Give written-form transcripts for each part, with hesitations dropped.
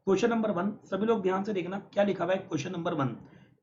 Question number 1, सभी लोग ध्यान से देखना क्या लिखा हुआ है। Question number 1,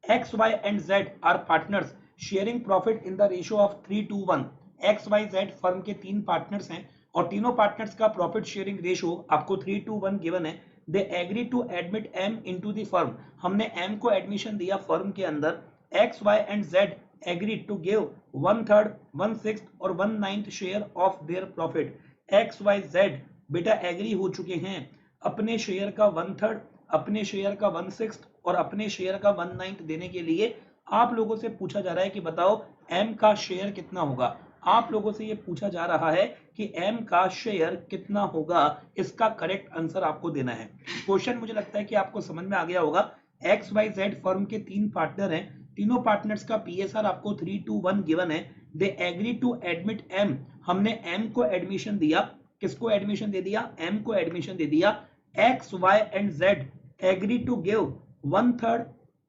X Y and Z are partners sharing profit in the ratio of 3:1। X Y Z firm के 3 पार्टनर्स हैं और तीनों पार्टनर्स का प्रॉफिट शेयरिंग रेशियो आपको 3:1 गिवन है। They agree to admit M into the firm, हमने M को admission दिया फर्म के अंदर। X Y and Z agree to give 1/3, 1/6 और 1/9 share of their profit. X Y Z बेटा एग्री हो चुके हैं अपने शेयर का 1/3, अपने शेयर का 1/6 और अपने शेयर का 1/9 देने के लिए। आप लोगों से पूछा जा रहा है कि बताओ एम का शेयर कितना होगा। आप लोगों से ये पूछा जा रहा है कि एम का शेयर कितना होगा, इसका करेक्ट आंसर आपको देना है। क्वेश्चन मुझे लगता है कि आपको समझ में आ गया होगा। एक्स वाई जेड फर्म के 3 पार्टनर हैं, तीनों पार्टनर्स का पीएसआर आपको 3:1 गिवन है। They agree to admit M, हमने एम को एडमिशन दिया। किसको एडमिशन दे दिया? एम को एडमिशन दे दिया। X Y and Z agree to give 1/3,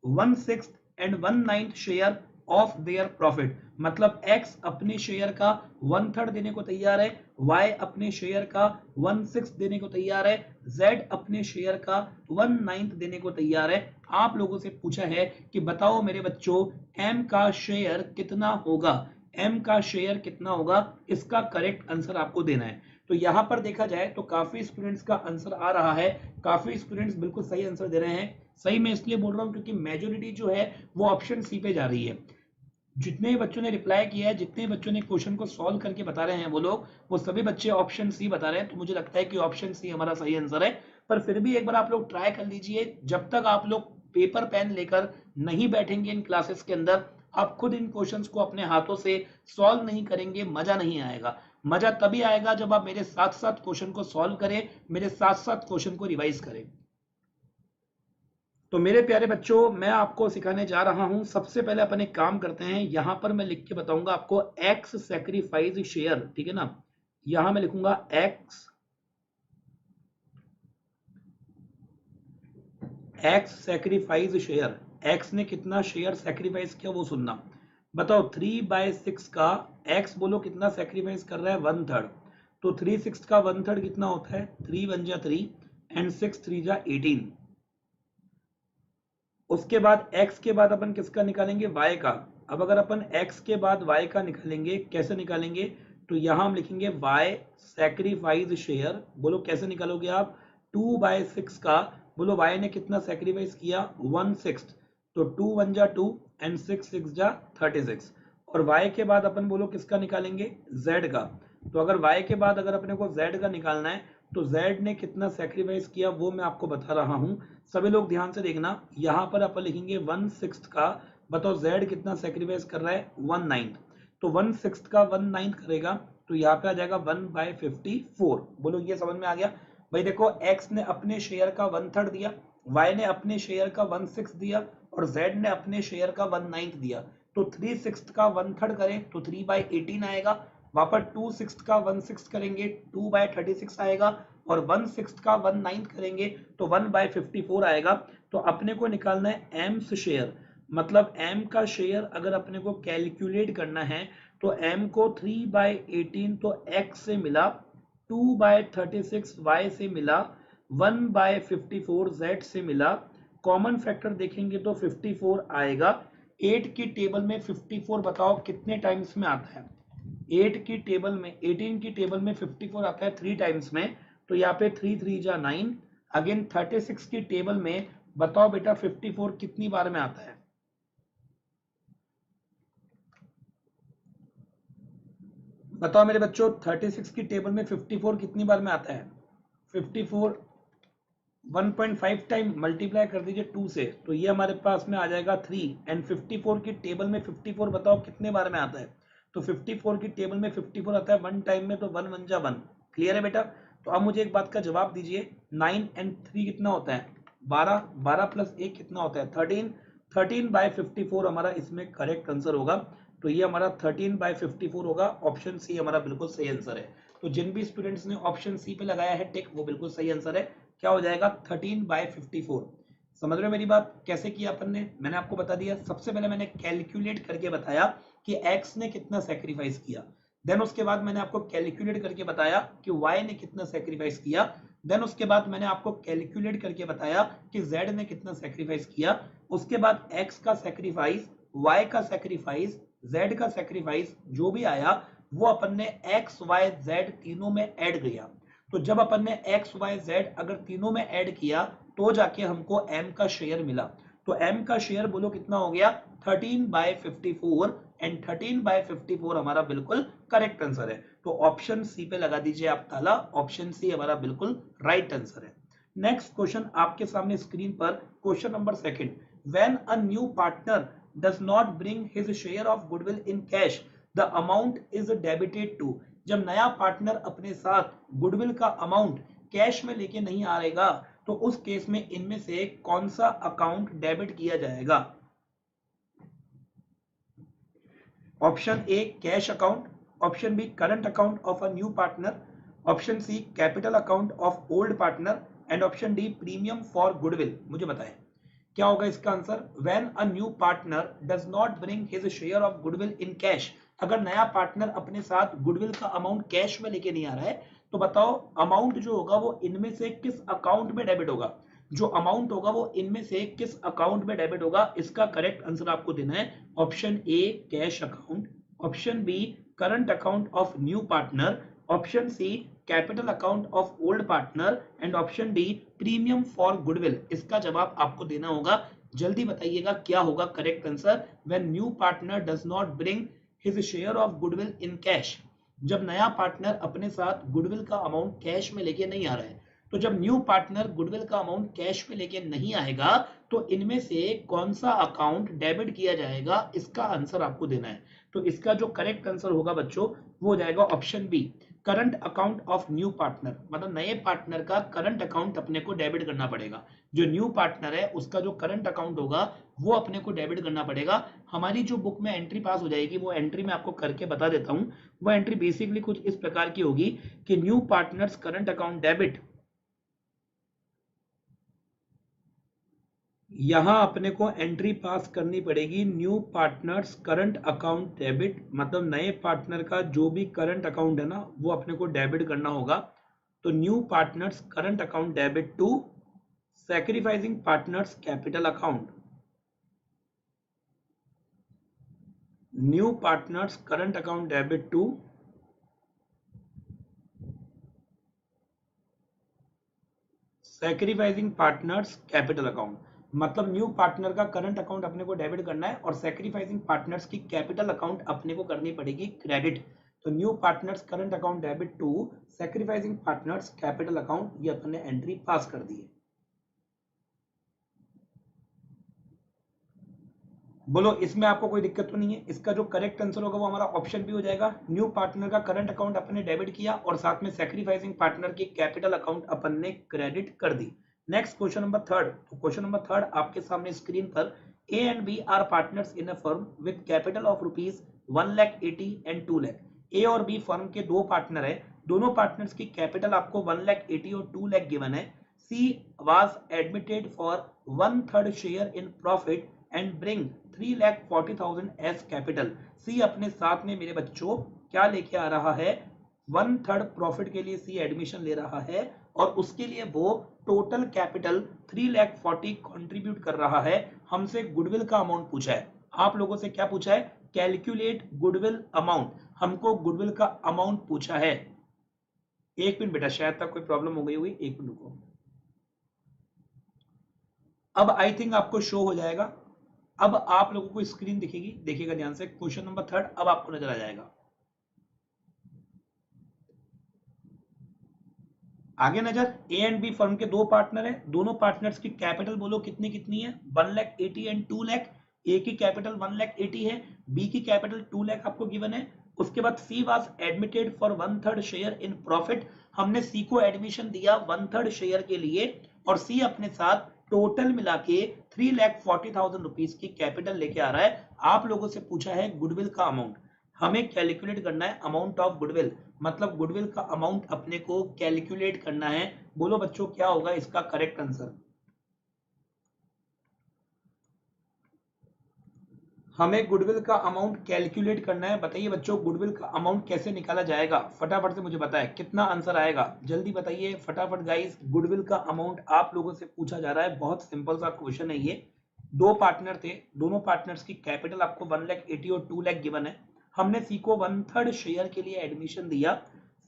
1/6 and 1/9 share of their profit. मतलब एक्स अपने शेयर का 1/3 देने को तैयार है, वाई अपने शेयर का 1/6 देने को तैयार है, जेड अपने शेयर का 1/9 देने को तैयार है। आप लोगों से पूछा है कि बताओ मेरे बच्चों एम का शेयर कितना होगा, एम का शेयर कितना होगा, इसका करेक्ट आंसर आपको देना है। तो यहां पर देखा जाए तो काफी स्टूडेंट्स का आंसर आ रहा है, काफी स्टूडेंट्स बिल्कुल सही आंसर दे रहे हैं। सही मैं इसलिए बोल रहा हूं क्योंकि मेजोरिटी जो है वो ऑप्शन सी पे जा रही है। जितने बच्चों ने रिप्लाई किया है, जितने बच्चों ने क्वेश्चन को सॉल्व करके बता रहे हैं वो लोग, वो सभी बच्चे ऑप्शन सी बता रहे हैं। तो मुझे लगता है कि ऑप्शन सी हमारा सही आंसर है। पर फिर भी एक बार आप लोग ट्राई कर लीजिए। जब तक आप लोग पेपर पेन लेकर नहीं बैठेंगे इन क्लासेस के अंदर, आप खुद इन क्वेश्चंस को अपने हाथों से सॉल्व नहीं करेंगे, मजा नहीं आएगा। मजा तभी आएगा जब आप मेरे साथ साथ क्वेश्चन को सॉल्व करें, मेरे साथ साथ क्वेश्चन को रिवाइज करें। तो मेरे प्यारे बच्चों, मैं आपको सिखाने जा रहा हूं। सबसे पहले अपन एक काम करते हैं, यहां पर मैं लिख के बताऊंगा आपको एक्स सैक्रिफाइस शेयर, ठीक है ना। यहां मैं लिखूंगा एक्स सैक्रिफाइस शेयर। एक्स ने कितना शेयर सैक्रिफाइस किया वो सुनना। बताओ 3/6 का एक्स बोलो कितना सैक्रिफाइस कर रहा है? 1/3। तो 3/6 का 1/3 कितना होता है? 3 1 जा 3 एंड 6 3 जा 18। उसके बाद x के बाद अपन किसका निकालेंगे? y का। अब अगर अपन x के बाद y का निकालेंगे, कैसे निकालेंगे? तो यहां हम लिखेंगे y सैक्रिफाइस शेयर। बोलो कैसे निकालोगे आप? 2/6 का बोलो y ने कितना सैक्रिफाइस किया? 1/6। तो 2 1 जा 2 एंड 6 6 जा 36। और y के बाद अपन बोलो किसका निकालेंगे? z का। तो अगर y के बाद अगर अपने को z का निकालना है तो z ने कितना सैक्रिफाइस किया वो मैं आपको बता रहा हूं। सभी लोग ध्यान से देखना। यहां पर अपन लिखेंगे 1/6 का। बताओ z कितना सैक्रिफाइस कर रहा है? 1/9। तो 1/6 का 1/9 करेगा तो यहाँ पे आ जाएगा 1/54। बोलो ये समझ में आ गया? भाई देखो x ने अपने शेयर का 1/3 दिया, y ने अपने शेयर का 1/6 दिया और z ने अपने शेयर का 1/9 दिया। तो 3/6 का 1/3 करें तो 3/18 आएगा। वहां पर 2/6 का 1/6 करेंगे 2/36 आएगा और 1/6 का 1/9 करेंगे तो 1/54 आएगा। तो अपने को निकालना है एम्स शेयर। मतलब एम का शेयर अगर अपने को कैलकुलेट करना है तो एम को 3/18 तो x से मिला, 2/36 y से मिला, 1/54 z से मिला। कॉमन फैक्टर देखेंगे तो 54 आएगा। 8 की टेबल में 54 बताओ कितने टाइम्स में आता है? 8 की टेबल में 18 की टेबल में 54 आता है 3 टाइम्स में। तो यहाँ पे 3 3 जा 9। अगेन 36 की टेबल में बताओ बेटा 54 कितनी बार में आता है? बताओ मेरे बच्चों 36 की टेबल में 54 कितनी बार में आता है? 54 1.5 टाइम मल्टीप्लाई कर दीजिए 2 से तो ये हमारे पास में आ जाएगा 3। एंड 54 की टेबल में 54 बताओ कितने बार में आता है? तो 54 की टेबल में 54 आता है 1 टाइम में, तो 1 1 जा 1। क्लियर है बेटा? तो अब मुझे एक बात का जवाब दीजिए, 9 एंड 3 कितना होता है? 12। 12 प्लस 1 कितना होता है? 13। 13/54 हमारा इसमें करेक्ट आंसर होगा। तो ये हमारा 13/54 होगा। ऑप्शन सी हमारा बिल्कुल सही आंसर है। तो जिन भी स्टूडेंट्स ने ऑप्शन सी पे लगाया है टिक वो बिल्कुल सही आंसर है। क्या हो जाएगा? 13/54। समझ रहे हो मेरी बात? कैसे किया अपन ने? मैंने आपको बता दिया। सबसे पहले मैंने कैलकुलेट करके बताया कि x ने कितना सैक्रिफाइस किया। देन उसके बाद मैंने आपको कैलकुलेट करके बताया कि y ने कितना सैक्रिफाइस किया। देन उसके बाद मैंने आपको कैलकुलेट करके बताया कि z ने कितना सेक्रीफाइस किया, उसके बाद x का सेक्रीफाइस, y का सेक्रीफाइस, z का सेक्रीफाइस जो भी आया वो अपन ने x y z तीनों में ऐड किया। तो जब अपन ने x y z अगर तीनों में ऐड किया तो जाके हमको m का शेयर मिला। तो m का शेयर बोलो कितना हो गया 13/54 एंड 13/54 हमारा बिल्कुल करेक्ट आंसर है। तो ऑप्शन सी पे लगा दीजिए आप ताला, ऑप्शन सी हमारा बिल्कुल राइट आंसर है। नेक्स्ट क्वेश्चन आपके सामने स्क्रीन पर, question number second, when a new partner does not bring his share of goodwill in cash the amount is debited to. जब नया पार्टनर अपने साथ गुडविल का अमाउंट कैश में लेके नहीं आएगा तो उस केस में इनमें से कौन सा अकाउंट डेबिट किया जाएगा? Option A cash account, option B current account of a new partner, option C capital account of old partner and option D premium for goodwill. मुझे बताएं क्या होगा इसका answer. When a new partner does not bring his share of goodwill in cash, अगर नया partner अपने साथ goodwill का अमाउंट कैश में लेके नहीं आ रहा है तो बताओ अमाउंट जो होगा वो इनमें से किस अकाउंट में डेबिट होगा, जो अमाउंट होगा वो इनमें से किस अकाउंट में डेबिट होगा। इसका करेक्ट आंसर आपको देना है option A cash account, option B current account of new partner, option C capital account of old partner and option D premium for goodwill. इसका जवाब आपको देना होगा, जल्दी बताइएगा क्या होगा correct answer. When new partner does not bring his share of goodwill in cash, जब नया पार्टनर अपने साथ गुडविल का अमाउंट कैश में लेके नहीं आ रहा है, तो जब न्यू पार्टनर गुडविल का अमाउंट कैश में लेके नहीं आएगा तो इनमें से कौन सा अकाउंट डेबिट किया जाएगा, इसका आंसर आपको देना है। तो इसका जो करेक्ट आंसर होगा बच्चों वो हो जाएगा option B current account of new partner, मतलब नए पार्टनर का करंट अकाउंट अपने को डेबिट करना पड़ेगा। जो न्यू पार्टनर है उसका जो करंट अकाउंट होगा वो अपने को डेबिट करना पड़ेगा। हमारी जो बुक में एंट्री पास हो जाएगी वो एंट्री मैं आपको करके बता देता हूं। वो एंट्री बेसिकली कुछ इस प्रकार की होगी कि new partners current account debit, यहां अपने को एंट्री पास करनी पड़ेगी new partners current account debit, मतलब नए पार्टनर का जो भी करंट अकाउंट है ना वो अपने को डेबिट करना होगा। तो new partners current account debit to sacrificing partners capital account, new partners current account debit to sacrificing partners capital account, मतलब न्यू पार्टनर का करंट अकाउंट अपने को डेबिट करना है और सैक्रिफाइसिंग पार्टनर्स की कैपिटल अकाउंट अपने को करनी पड़ेगी क्रेडिट। तो new partners current account debit to sacrificing partners capital account, ये अपन ने एंट्री पास कर दी है। बोलो इसमें आपको कोई दिक्कत तो नहीं है। इसका जो करेक्ट आंसर होगा वो हमारा ऑप्शन भी हो जाएगा, न्यू पार्टनर का करंट अकाउंट अपन ने डेबिट किया और साथ में सैक्रिफाइसिंग पार्टनर की कैपिटल अकाउंट अपन ने क्रेडिट कर दी। नेक्स्ट क्वेश्चन नंबर थर्ड, तो क्वेश्चन नंबर थर्ड आपके सामने स्क्रीन पर, A and B are partners in a firm with capital of rupees 1,80,000 and 2 lakh. A और बी फर्म के दो पार्टनर है, दोनों पार्टनर्स की कैपिटल आपको 1,80,000 और 2 लाख गिवन है। C was admitted for 1/3 share in profit and bring 3,40,000 as capital. C अपने साथ में मेरे बच्चों क्या लेके आ रहा है, 1/3 प्रॉफिट के लिए सी एडमिशन ले रहा है और उसके लिए वो टोटल कैपिटल 3,40,000 कंट्रीब्यूट कर रहा है। हमसे गुडविल का अमाउंट पूछा है, आप लोगों से क्या पूछा है, कैलकुलेट गुडविल अमाउंट, हमको गुडविल का अमाउंट पूछा है। एक मिनट बेटा, शायद तक कोई प्रॉब्लम हो गई हुई, एक मिनट रुको। अब आई थिंक आपको शो हो जाएगा, अब आप लोगों को स्क्रीन दिखेगी, देखिएगा ध्यान से, क्वेश्चन नंबर थर्ड अब आपको नजर आ जाएगा। आगे नजर, ए एंड बी फर्म के दो पार्टनर है, दोनों पार्टनर्स की कैपिटल बोलो कितनी कितनी है, 1,80,000 एंड 2 लाख। ए की कैपिटल 1,80,000 है, बी की कैपिटल 2 लाख आपको गिवन है। उसके बाद she was admitted for 1/3 share in profit, हमने सी को एडमिशन दिया 1/3 शेयर के लिए और सी अपने साथ टोटल मिला के 3,40,000 रुपीज की कैपिटल लेके आ रहा है। आप लोगों से पूछा है गुडविल का अमाउंट, हमें कैलकुलेट करना है अमाउंट ऑफ गुडविल, मतलब गुडविल का अमाउंट अपने को कैलकुलेट करना है। बोलो बच्चों क्या होगा इसका करेक्ट आंसर। हमें गुडविल का अमाउंट कैलकुलेट करना है। बताइए बच्चों, गुडविल का अमाउंट कैसे निकाला जाएगा? फटाफट से मुझे बताएं कितना आंसर आएगा, जल्दी बताइए फटाफट गाइस। गुडविल का अमाउंट आप लोगों से पूछा जा रहा है, बहुत सिंपल सा क्वेश्चन है ये। दो पार्टनर थे, दोनों पार्टनर्स की कैपिटल आपको 1,80,000 और 2 लाख गिवन है। हमने सी को 1/3 शेयर के लिए एडमिशन दिया।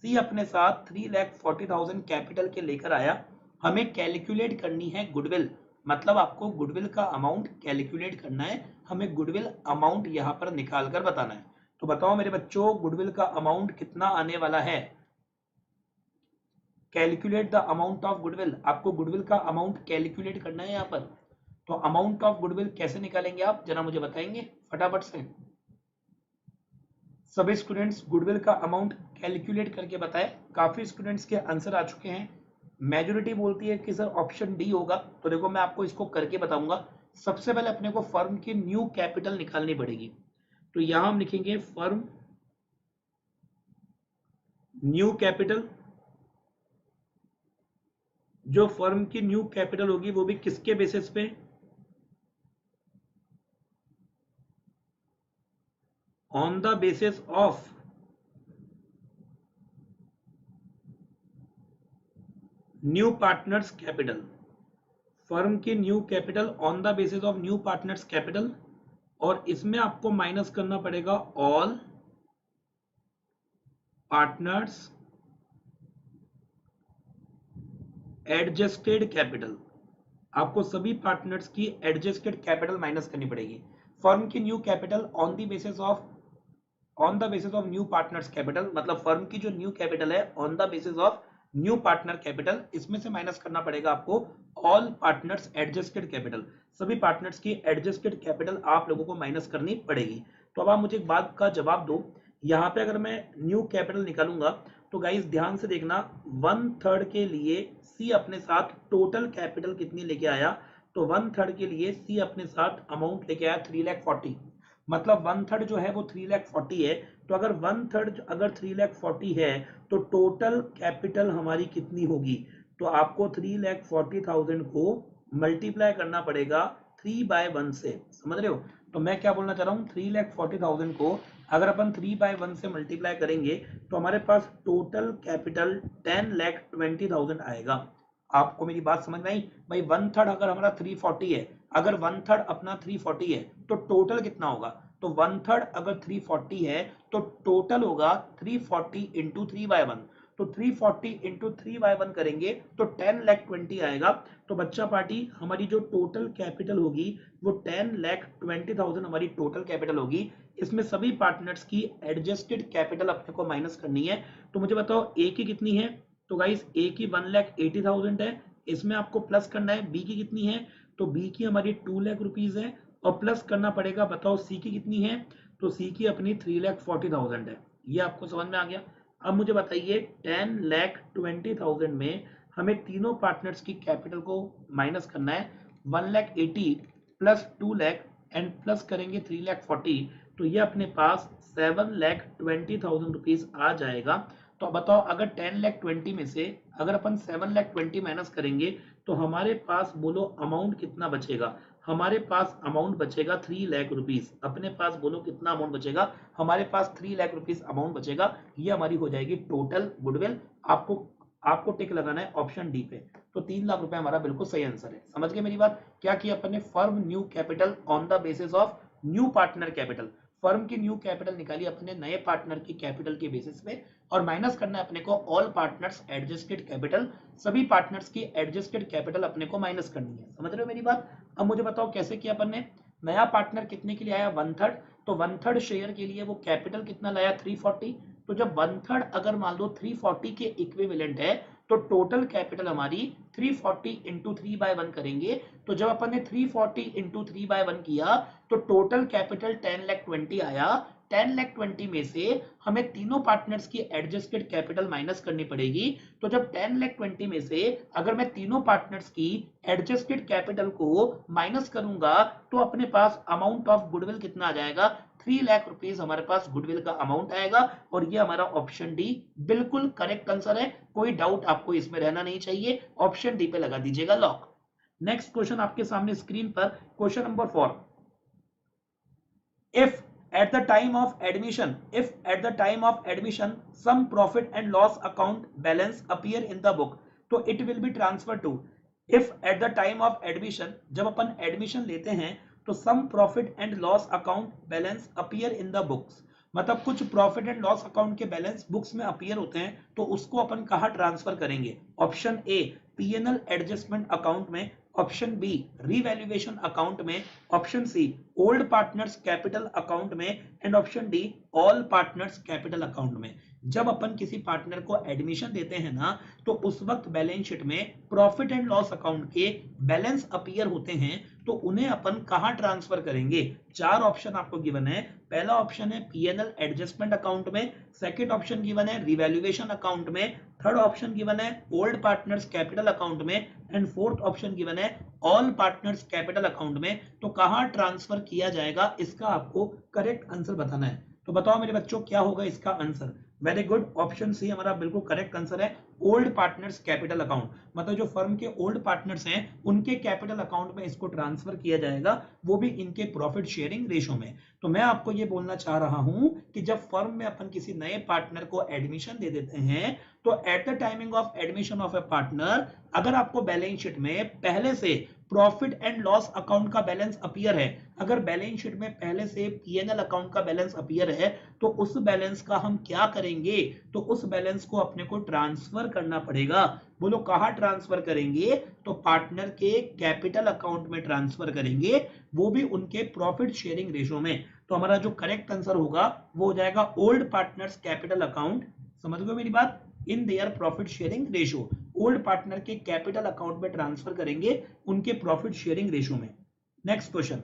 सी अपने साथ 3,40,000 कैपिटल के लेकर आया। हमें कैलकुलेट करनी है गुडविल, मतलब आपको गुडविल का अमाउंट कैलकुलेट करना है। हमें गुडविल अमाउंट यहां पर निकाल कर बताना है। तो बताओ मेरे बच्चों, गुडविल का अमाउंट कितना आने वाला है? Calculate the amount of goodwill. आपको गुडविल का अमाउंट कैलकुलेट करना है यहाँ पर। तो अमाउंट ऑफ गुडविल कैसे निकालेंगे आप, जरा मुझे बताएंगे फटाफट से। सभी स्टूडेंट्स गुडविल का अमाउंट कैलकुलेट करके बताएं। काफी स्टूडेंट्स के आंसर आ चुके हैं। मेजोरिटी बोलती है कि सर ऑप्शन डी होगा। तो देखो मैं आपको इसको करके बताऊंगा। सबसे पहले अपने को फर्म की न्यू कैपिटल निकालनी पड़ेगी। तो यहां हम लिखेंगे फर्म न्यू कैपिटल। जो फर्म की न्यू कैपिटल होगी वो भी किसके बेसिस पे? On the basis of new partners capital. Firm की new capital on the basis of new partners capital, और इसमें आपको माइनस करना पड़ेगा ऑल पार्टनर्स एडजस्टेड कैपिटल। आपको सभी पार्टनर्स की एडजस्टेड कैपिटल माइनस करनी पड़ेगी। फर्म की new capital on the basis of new partners capital, मतलब फर्म की जो न्यू कैपिटल है on the basis of new partner capital, इसमें से माइनस करना पड़ेगा आपको ऑल पार्टनर्स एडजस्टेड कैपिटल। सभी पार्टनर्स की एडजस्टेड कैपिटल आप लोगों को माइनस करनी पड़ेगी। तो अब आप मुझे एक बात का जवाब दो, यहाँ पे अगर मैं न्यू कैपिटल निकालूंगा तो गाइस ध्यान से देखना, 1/3 के लिए सी अपने साथ टोटल कैपिटल कितनी लेके आया? तो 1/3 के लिए सी अपने साथ अमाउंट लेके आया 3,40,000। मतलब 1/3 जो है वो 3,40,000 है। तो अगर 1/3 अगर 3,40,000 है तो टोटल कैपिटल हमारी कितनी होगी? तो आपको 3,40,000 को मल्टीप्लाई करना पड़ेगा 3/1 से। समझ रहे हो? तो मैं क्या बोलना चाह रहा हूँ, 3,40,000 को अगर अपन 3/1 से मल्टीप्लाई करेंगे तो हमारे पास टोटल कैपिटल 10,20,000 आएगा। आपको मेरी बात समझ में आई? भाई 1/3 अगर हमारा 340 है, अगर 1/3 अपना 340 है तो टोटल कितना होगा? तो 1/3 अगर 340 है तो टोटल होगा 340 इंटू 3/1। तो 340 इंटू 3/1 करेंगे तो 10,20,000 आएगा। तो बच्चा पार्टी हमारी जो टोटल कैपिटल होगी वो 10,20,000 हमारी टोटल कैपिटल होगी। इसमें सभी पार्टनर्स की एडजस्टेड कैपिटल अपने को माइनस करनी है। तो मुझे बताओ ए की कितनी है? तो गाइस ए की 1,80,000 है। इसमें आपको प्लस करना है बी की कितनी है? तो बी की हमारी 2 लाख रुपीज है, और प्लस करना पड़ेगा, बताओ सी की कितनी है? तो सी की अपनी 3,40,000 है। ये आपको समझ में आ गया? अब मुझे बताइए 10,20,000 में हमें तीनों पार्टनर्स की कैपिटल को माइनस करना है। 1,80,000 प्लस 2 लाख एंड प्लस करेंगे 3,40,000, तो ये अपने पास 7,20,000 रुपीज आ जाएगा। तो बताओ अगर 10,20,000 में से अगर अपन 7,20,000 माइनस करेंगे तो हमारे पास बोलो अमाउंट कितना बचेगा? हमारे पास अमाउंट बचेगा 3 लाख रुपीज। अपने पास बोलो कितना अमाउंट बचेगा? हमारे पास 3 लाख रुपीज अमाउंट बचेगा। ये हमारी हो जाएगी टोटल गुडविल। आपको टिक लगाना है ऑप्शन डी पे। तो 3 लाख रुपए हमारा बिल्कुल सही आंसर है। समझ गए मेरी बात? क्या किया अपन ने? Firm new capital on the basis of new partner capital. Firm की न्यू कैपिटल निकाली अपने नए पार्टनर की कैपिटल के बेसिस पे, और माइनस करना है अपने को ऑल पार्टनर्स एडजस्टेड कैपिटल। सभी पार्टनर्स की एडजस्टेड कैपिटल अपने को माइनस करनी है। समझ रहे हो मेरी बात? अब मुझे बताओ कैसे किया अपन ने? नया पार्टनर कितने के लिए आया? 1/3। तो 1/3 शेयर के लिए वो कैपिटल कितना लाया? 340। तो जब 1/3 अगर मान लो 340 के इक्विवेलेंट है तो टोटल कैपिटल हमारी 340 इंटू 3/1 करेंगे। तो जब अपन ने 340 इंटू 3/1 किया तो टोटल कैपिटल 10,20,000 आया। 10,20,000 में से हमें तीनों पार्टनर्स की एडजस्टेड कैपिटल माइनस करनी पड़ेगी। तो जब 10,20,000 में से अगर मैं तीनों पार्टनर्स की एडजस्टेड कैपिटल को माइनस करूंगा तो अपने पास अमाउंट ऑफ गुडविल कितना आ जाएगा? 3 लाख रुपीज हमारे पास गुडविल का अमाउंट आएगा। और ये हमारा ऑप्शन डी बिल्कुल करेक्ट आंसर है। कोई डाउट आपको इसमें रहना नहीं चाहिए। ऑप्शन डी पे लगा दीजिएगा लॉक। नेक्स्ट क्वेश्चन आपके सामने स्क्रीन पर, question number 4। if at the time of admission some profit and loss account balance appear in the book, तो it will be transferred to. if at the time of admission, जब अपन admission लेते हैं तो some profit and loss account balance appear in the books, मतलब कुछ profit and loss account के balance books में appear होते हैं, तो उसको अपन कहाँ ट्रांसफर करेंगे? Option A PNL adjustment account में, ऑप्शन बी रीवैल्यूएशन अकाउंट में, option C old partners capital account में, and option D all partners capital account में। जब अपन किसी पार्टनर को एडमिशन देते हैं ना, तो उस वक्त बैलेंस शीट में प्रॉफिट एंड लॉस अकाउंट के बैलेंस अपीयर होते हैं, तो उन्हें अपन कहां ट्रांसफर करेंगे? चार ऑप्शन आपको गिवन है। पहला ऑप्शन है पीएनएल एडजस्टमेंट अकाउंट में, सेकंड ऑप्शन गिवन है रिवैल्यूएशन अकाउंट में, थर्ड ऑप्शन गिवन है ओल्ड पार्टनर्स कैपिटल अकाउंट में, एंड फोर्थ ऑप्शन गिवन है ऑल पार्टनर्स कैपिटल अकाउंट में। तो कहां ट्रांसफर किया जाएगा, इसका आपको करेक्ट आंसर बताना है। तो बताओ मेरे बच्चों क्या होगा इसका answer? Very good, option C हमारा बिल्कुल करेक्ट आंसर है, ओल्ड पार्टनर्स कैपिटल अकाउंट। मतलब जो फर्म के ओल्ड पार्टनर्स हैं उनके कैपिटल अकाउंट में इसको ट्रांसफर किया जाएगा, वो भी इनके प्रॉफिट शेयरिंग रेशो में। तो मैं आपको ये बोलना चाह रहा हूं कि जब फर्म में अपन किसी नए पार्टनर को एडमिशन दे देते हैं, तो at the timing of admission of A partner, अगर आपको बैलेंस शीट में पहले से प्रॉफिट एंड लॉस अकाउंट का बैलेंस अपीयर है, अगर बैलेंस शीट में पहले से पीएनएल अकाउंट का बैलेंस अपीयर है, तो उस बैलेंस का हम क्या करेंगे? तो उस बैलेंस को अपने को ट्रांसफर करना पड़ेगा। बोलो कहां ट्रांसफर करेंगे? तो पार्टनर के कैपिटल अकाउंट में ट्रांसफर करेंगे, वो भी उनके प्रॉफिट शेयरिंग रेशो में। तो हमारा जो करेक्ट आंसर होगा वो हो जाएगा ओल्ड पार्टनर्स कैपिटल अकाउंट। समझ गए मेरी बात? In their profit sharing ratio, old partner के कैपिटल अकाउंट में ट्रांसफर करेंगे उनके प्रॉफिट शेयरिंग रेशो में। Next question,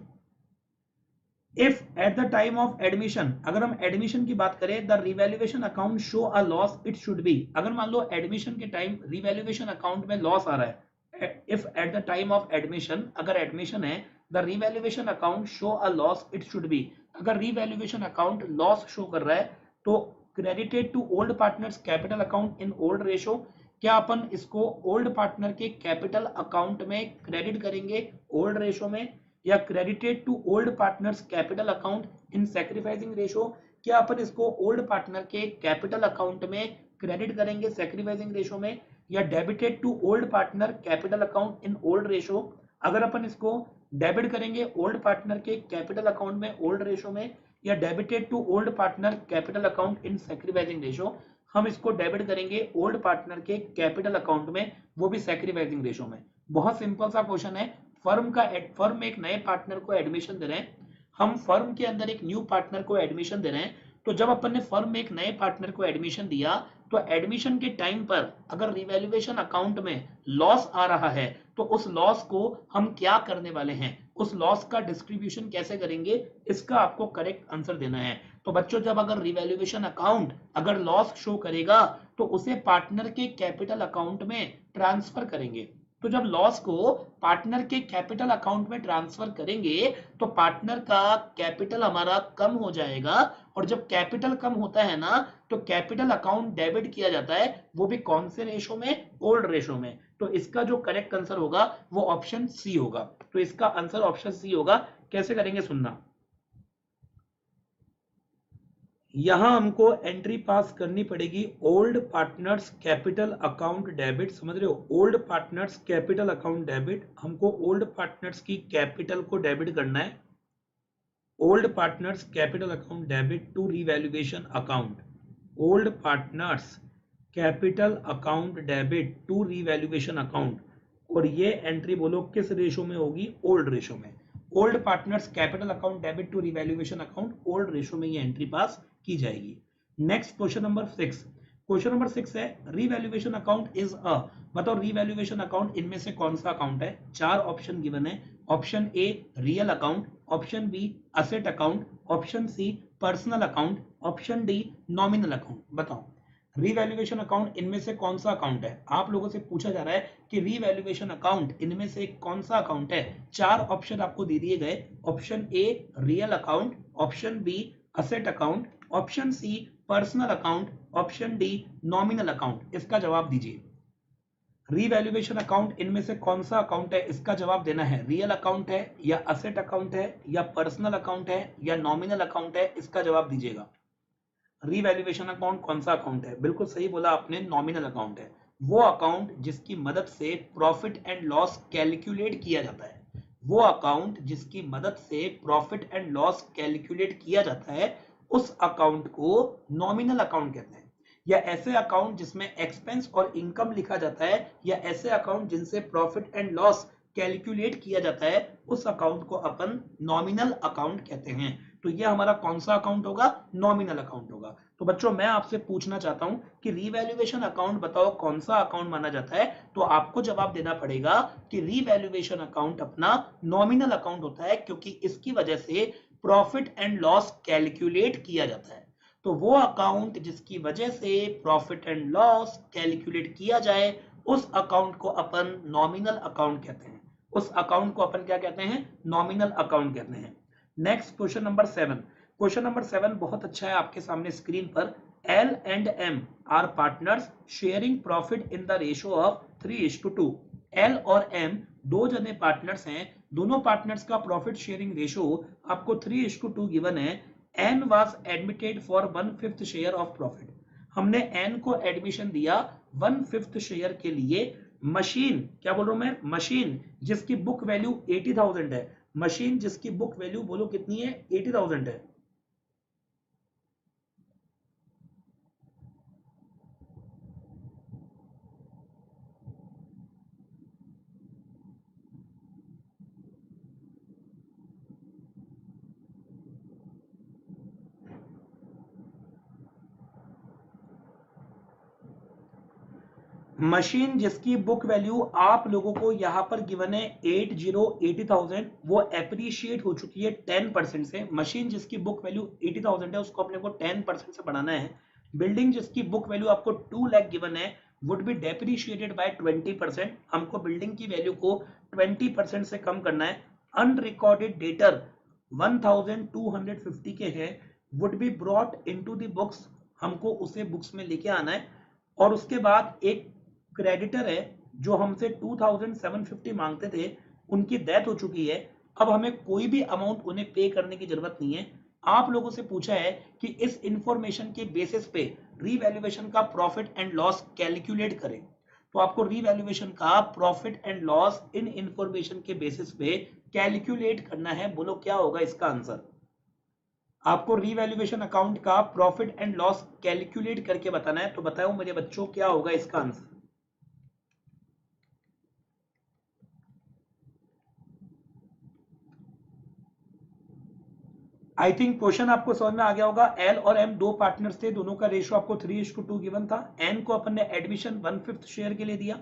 if at the time of admission, अगर हम एडमिशन की बात करें, the revaluation account show a loss, it should be, अगर मान लो एडमिशन के टाइम रिवैल्यूएशन अकाउंट में लॉस आ रहा है, if at the time of admission, अगर एडमिशन है, the revaluation account show a loss, it should be, अगर रिवैल्यूएशन अकाउंट लॉस शो कर रहा है, तो credited to old partners capital account in old ratio, क्या अपन इसको ओल्ड पार्टनर के कैपिटल अकाउंट में क्रेडिट करेंगे ओल्ड रेशो में, या credited to old partners capital account in sacrificing ratio, क्या अपन इसको ओल्ड पार्टनर के कैपिटल अकाउंट में क्रेडिट करेंगे सैक्रिफाइसिंग रेशो में, या debited to old partner capital account in old ratio, अगर अपन इसको डेबिट करेंगे ओल्ड पार्टनर के कैपिटल अकाउंट में ओल्ड रेशो में, या debited to old partner capital account in sacrificing ratio, हम इसको डेबिट करेंगे ओल्ड पार्टनर के कैपिटल अकाउंट में, वो भी सैक्रिफाइसिंग रेशो में। बहुत सिंपल सा क्वेश्चन है। फर्म में एक नए पार्टनर को एडमिशन दे रहे हैं, हम फर्म के अंदर एक न्यू पार्टनर को एडमिशन दे रहे हैं, तो जब अपन ने फर्म में एक नए पार्टनर को एडमिशन दिया, तो एडमिशन के टाइम पर अगर रिवैल्यूएशन अकाउंट में लॉस आ रहा है, तो उस लॉस को हम क्या करने वाले हैं, उस लॉस का डिस्ट्रीब्यूशन कैसे करेंगे, इसका आपको करेक्ट आंसर देना है। तो बच्चों जब अगर रिवैल्यूएशन अकाउंट अगर लॉस शो करेगा, तो उसे पार्टनर के कैपिटल अकाउंट में ट्रांसफर करेंगे। तो जब लॉस को पार्टनर के कैपिटल अकाउंट में ट्रांसफर करेंगे, तो पार्टनर का कैपिटल हमारा कम हो जाएगा, और जब कैपिटल कम होता है ना, तो कैपिटल अकाउंट डेबिट किया जाता है, वो भी कौन से रेशो में? ओल्ड रेशो में। तो इसका जो करेक्ट आंसर होगा वो ऑप्शन सी होगा। तो इसका आंसर ऑप्शन सी होगा। कैसे करेंगे सुनना, यहां हमको एंट्री पास करनी पड़ेगी old partners capital account debit, समझ रहे हो? Old partners capital account debit, हमको ओल्ड पार्टनर्स की कैपिटल को डेबिट करना है, old partners capital account debit to revaluation account, old partners capital account debit to revaluation account, और ये एंट्री बोलो किस रेशो में होगी? ओल्ड रेशो में। Old partners capital account debit to revaluation account, old ratio में ये एंट्री पास की जाएगी। Next question number 6, question number 6 है रिवैल्यूएशन अकाउंट इज अ, बताओ रिवैल्यूएशन अकाउंट इनमें से कौन सा अकाउंट है? चार ऑप्शन गिवन है। Option A real account, option B asset account, option C personal account, option D nominal account. बताओ रीवैल्यूएशन अकाउंट इनमें से कौन सा अकाउंट है? आप लोगों से पूछा जा रहा है कि रीवैल्यूएशन अकाउंट इनमें से कौन सा अकाउंट है। चार ऑप्शन आपको दे दिए गए। Option A real account, option B asset account, option C personal account, option D nominal account. इसका जवाब दीजिए। रीवैल्यूएशन अकाउंट इनमें से कौन सा अकाउंट है, इसका जवाब देना है। रियल अकाउंट है या असेट अकाउंट है या पर्सनल अकाउंट है या नॉमिनल अकाउंट है, इसका जवाब दीजिएगा। रीवैल्यूएशन अकाउंट कौन सा अकाउंट है? बिल्कुल सही बोला आपने, नॉमिनल अकाउंट है। वो अकाउंट जिसकी मदद से प्रॉफिट एंड लॉस कैलकुलेट किया जाता है, वो अकाउंट जिसकी मदद से प्रॉफिट एंड लॉस कैलकुलेट किया जाता है, उस अकाउंट को नॉमिनल अकाउंट कहते हैं। या ऐसे अकाउंट जिसमें एक्सपेंस और इनकम लिखा जाता है, या ऐसे अकाउंट जिनसे प्रॉफिट एंड लॉस कैलकुलेट किया जाता है, उस अकाउंट को अपन नॉमिनल अकाउंट कहते हैं। तो ये हमारा कौन सा अकाउंट होगा? नॉमिनल अकाउंट होगा। तो बच्चों मैं आपसे पूछना चाहता हूं कि रीवैल्यूएशन अकाउंट बताओ कौन सा अकाउंट माना जाता है, तो आपको जवाब देना पड़ेगा कि रीवैल्यूएशन अकाउंट अपना नॉमिनल अकाउंट होता है, क्योंकि इसकी वजह से प्रॉफिट एंड लॉस कैलकुलेट किया जाता है। तो वो अकाउंट जिसकी वजह से प्रॉफिट एंड लॉस कैलकुलेट किया जाए, उस अकाउंट को अपन नॉमिनल अकाउंट कहते हैं। उस अकाउंट को अपन क्या कहते हैं? नॉमिनल अकाउंट कहते हैं। Next question number 7। Question number 7 बहुत अच्छा है, आपके सामने स्क्रीन पर। L and M are partners sharing profit in the ratio of 3:2। L और एम दो जने पार्टनर्स हैं, दोनों पार्टनर्स का प्रॉफिट शेयरिंग रेशियो आपको 3:2 गिवन है। N was admitted for 1/5 share of profit. हमने एन को एडमिशन दिया 1/5 शेयर के लिए। मशीन, क्या बोल रहा हूं मैं? मशीन जिसकी बुक वैल्यू 80,000 है। मशीन जिसकी बुक वैल्यू बोलो कितनी है? 80,000 है। मशीन जिसकी बुक वैल्यू आप लोगों को यहां पर गिवन है 80,000, वो एप्रिशिएट हो चुकी है 10% से। मशीन जिसकी बुक वैल्यू 80,000 है, उसको अपने को 10% से बढ़ाना है। बिल्डिंग जिसकी बुक वैल्यू आपको 2 लाख गिवन है, वुड बी डेप्रिशिएटेड बाय 20%। हमको बिल्डिंग की वैल्यू को 20% से कम करना है। अनरिकॉर्डेड डेटर 1250 के हैं, would be brought into the books. हमको उसे बुक्स में लेके आना है। और उसके बाद एक क्रेडिटर है जो हमसे 2750 मांगते थे, उनकी डेथ हो चुकी है। अब हमें कोई भी अमाउंट उन्हें पे करने की जरूरत नहीं है। आप लोगों से पूछा है कि इस इंफॉर्मेशन के बेसिस पे रीवैल्यूएशन का प्रॉफिट एंड लॉस कैलकुलेट करें। तो आपको रीवैल्यूएशन का profit and loss in information के बेसिस पे कैलकुलेट करना है। बोलो क्या होगा इसका आंसर? आपको रीवैल्यूएशन अकाउंट का प्रॉफिट एंड लॉस कैलकुलेट करके बताना है। तो बताओ मेरे बच्चों क्या होगा इसका आंसर? आई थिंक क्वेश्चन आपको समझ में आ गया होगा। एल और एम दो पार्टनर्स थे, दोनों का रेशियो आपको 3:2 गिवन था। एन को अपन ने एडमिशन 1/5 शेयर के लिए दिया।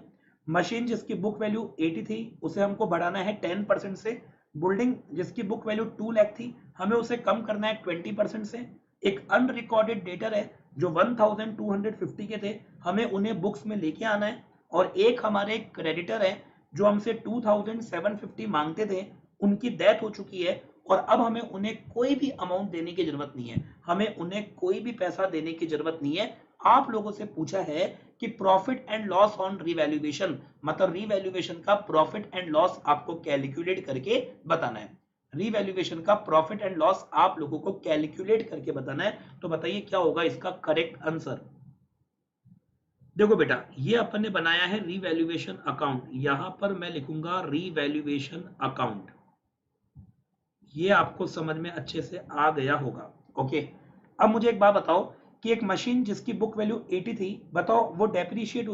मशीन जिसकी बुक वैल्यू 80 थी, उसे हमको बढ़ाना है 10% से। बिल्डिंग जिसकी बुक वैल्यू 2 लाख थी, हमें उसे कम करना है 20% से। एक अनरिकॉर्डेड डेटर है जो 1250 के थे, हमें उन्हें बुक्स में लेके आना है। और एक हमारे क्रेडिटर है जो हमसे 2750 मांगते थे, उनकी डेथ हो चुकी है। और अब हमें उन्हें कोई भी अमाउंट देने की जरूरत नहीं है, हमें उन्हें कोई भी पैसा देने की जरूरत नहीं है। आप लोगों से पूछा है कि profit and loss on revaluation, मतलब रिवैल्यूएशन का प्रॉफिट एंड लॉस आपको कैलकुलेट करके बताना है। रिवैल्यूएशन का प्रॉफिट एंड लॉस आप लोगों को कैलकुलेट करके बताना है। तो बताइए क्या होगा इसका करेक्ट आंसर? देखो बेटा, ये अपन ने बनाया है रिवैल्यूएशन अकाउंट। यहां पर मैं लिखूंगा रिवैल्यूएशन अकाउंट। ये आपको समझ में अच्छे से आ गया होगा। ओके, अब मुझे एक बात बताओ कि एक मशीन जिसकी बुक वैल्यू 80 थी, बताओ वो एप्रिशिएट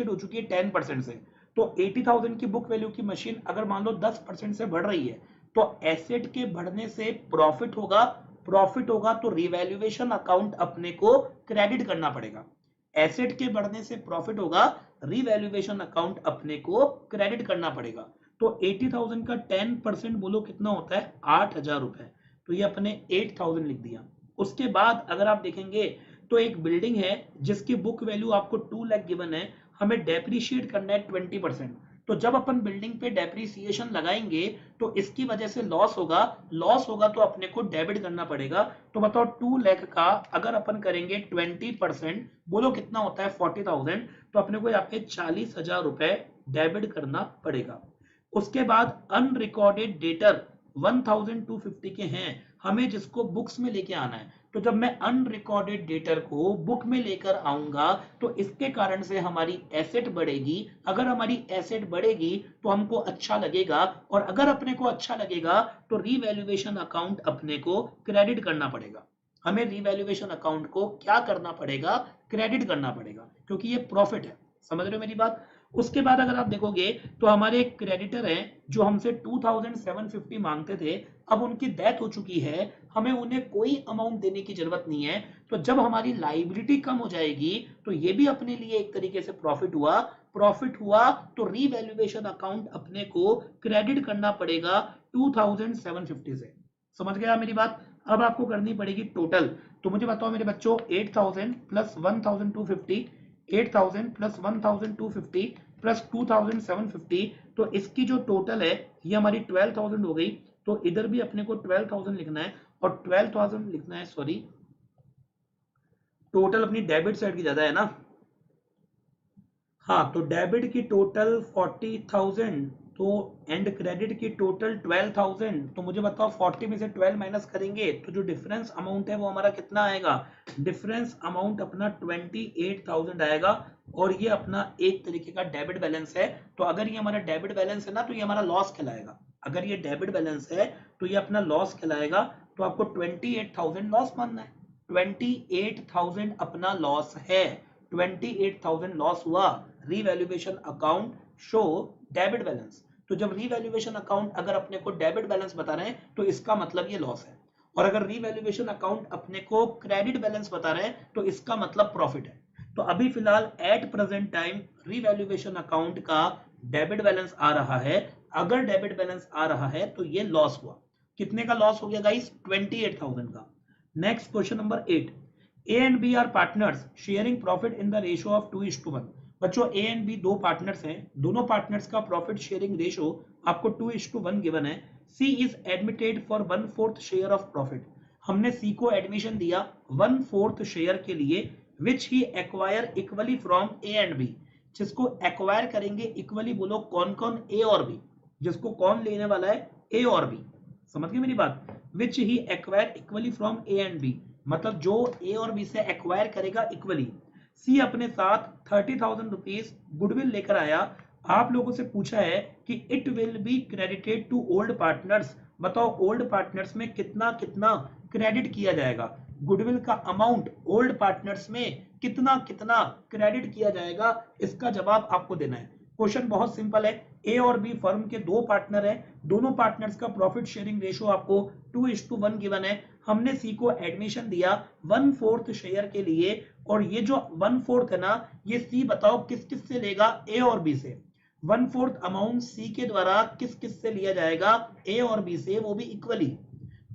हो चुकी है 10% से। तो 80,000 की बुक वैल्यू की मशीन अगर मान लो 10% से बढ़ रही है, तो एसेट के बढ़ने से प्रॉफिट होगा। प्रॉफिट होगा तो रिवैल्यूएशन अकाउंट अपने को क्रेडिट करना पड़ेगा। एसेट के बढ़ने से प्रॉफिट होगा, रिवैल्यूएशन अकाउंट अपने को क्रेडिट करना पड़ेगा। तो 80,000 का 10% बोलो कितना होता है? 8,000 रुपए। तो ये अपने 8,000 लिख दिया। उसके बाद अगर आप देखेंगे तो एक बिल्डिंग है जिसकी बुक वैल्यू आपको 2 लाख गिवन है, हमें डेप्रिशिएट करना है 20%। तो जब अपन बिल्डिंग पे डेप्रिसिएशन लगाएंगे तो इसकी वजह से लॉस होगा तो अपने को डेबिट करना पड़ेगा। तो बताओ 2 लाख का अगर अपन करेंगे 20%, बोलो कितना होता है 40,000, तो अपने को यहाँ पे 40,000 रुपए डेबिट करना पड़ेगा। उसके बाद अनरिकॉर्डेड डेटर 1,250 के हैं, हमें जिसको बुक्स में लेके आना है। तो जब मैं अनरिकॉर्डेड डेटर को बुक में लेकर आऊंगा तो इसके कारण से हमारी एसेट बढ़ेगी। अगर हमारी एसेट बढ़ेगी तो हमको अच्छा लगेगा, और अगर अपने को अच्छा लगेगा तो रीवैल्यूएशन अकाउंट अपने को क्रेडिट करना पड़ेगा। हमें रीवैल्यूएशन अकाउंट को क्या करना पड़ेगा, क्रेडिट करना पड़ेगा, क्योंकि ये प्रॉफिट है। समझ रहे हो मेरी बात। उसके बाद अगर आप देखोगे तो हमारे एक क्रेडिटर हैं जो हमसे 2,750 मांगते थे, अब उनकी डेथ हो चुकी है, हमें उन्हें कोई अमाउंट देने की जरूरत नहीं है। तो जब हमारी लाइबिलिटी कम हो जाएगी तो ये भी अपने लिए एक तरीके से प्रॉफिट हुआ तो रीवैल्यूएशन अकाउंट अपने को क्रेडिट करना पड़ेगा 2,750 से। समझ गया मेरी बात। अब आपको करनी पड़ेगी टोटल। तो मुझे बताओ मेरे बच्चों, 8,000 प्लस 1,250, 8,000 प्लस 1,250 प्लस 2,750, तो इसकी जो टोटल है ये हमारी 12,000 हो गई। तो इधर भी अपने को 12,000 लिखना है, और 12,000 लिखना है, सॉरी, टोटल अपनी डेबिट साइड की ज्यादा है ना। हाँ, तो डेबिट की टोटल 40,000, तो एंड क्रेडिट की टोटल 12,000। तो मुझे बताओ 40 में से 12 माइनस करेंगे तो जो डिफरेंस अमाउंट है वो हमारा कितना आएगा, डिफरेंस अमाउंट अपना 28,000 आएगा। और ये अपना एक तरीके का डेबिट बैलेंस है। तो अगर ये हमारा डेबिट बैलेंस है ना तो ये हमारा लॉस कहलाएगा। अगर ये डेबिट बैलेंस है तो ये अपना लॉस कहलाएगा। तो आपको 28,000 लॉस मानना है। 28,000 अपना लॉस है, 28,000 लॉस हुआ। Revaluation account show debit balance. तो जब रीवैल्यूएशन अकाउंट अगर अपने को डेबिट बैलेंस बता रहे हैं तो इसका मतलब ये लॉस है, और अगर रीवैल्यूएशन अकाउंट अपने को क्रेडिट बैलेंस बता रहे हैं तो इसका मतलब प्रॉफिट है। तो अभी फिलहाल at present time revaluation account का डेबिट बैलेंस आ रहा है। अगर डेबिट बैलेंस आ रहा है तो ये लॉस हुआ। कितने का लॉस हो गया गाइस, 28,000 का। Next question number 8, A and B are partners sharing profit in the ratio of 2:1। बच्चों ए एंड बी दो पार्टनर्स हैं, दोनों पार्टनर्स का प्रॉफिट शेयरिंग रेशियो आपको 2:1 गिवन है। C is admitted for 1/4 share of profit. हमने C को admission दिया 1/4 शेयर के लिए, which he acquire equally from A and B. जिसको एक्वायर करेंगे इक्वली, बोलो कौन कौन, ए और बी। जिसको कौन लेने वाला है, ए और बी। समझ गए मेरी बात। Which he acquire equally from A and B, मतलब जो ए और बी से एक्वायर करेगा इक्वली। सी अपने साथ 30,000 रुपीज गुडविल लेकर आया। आप लोगों से पूछा है कि it will be credited to old partners. बताओ ओल्ड पार्टनर्स में कितना कितना क्रेडिट किया जाएगा, गुडविल का अमाउंट ओल्ड पार्टनर्स में कितना कितना क्रेडिट किया जाएगा, इसका जवाब आपको देना है। क्वेश्चन बहुत सिंपल है। ए और बी फर्म के दो पार्टनर हैं, दोनों पार्टनर्स का प्रॉफिट शेयरिंग रेशियो आपको 2:1 गिवन है। हमने सी को एडमिशन दिया 1/4 शेयर के लिए, और ये जो 1/4 है ना, ये सी बताओ किस किस से लेगा, ए और बी से। 1/4 अमाउंट सी के द्वारा किस किस से लिया जाएगा, ए और बी से, वो भी इक्वली।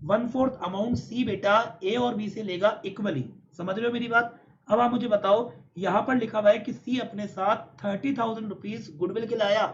1/4 अमाउंट सी बेटा ए और बी से लेगा इक्वली। समझ रहे हो मेरी बात। अब आप मुझे बताओ, यहां पर लिखा हुआ है कि सी अपने साथ 30,000 रुपीज गुडविल के लाया।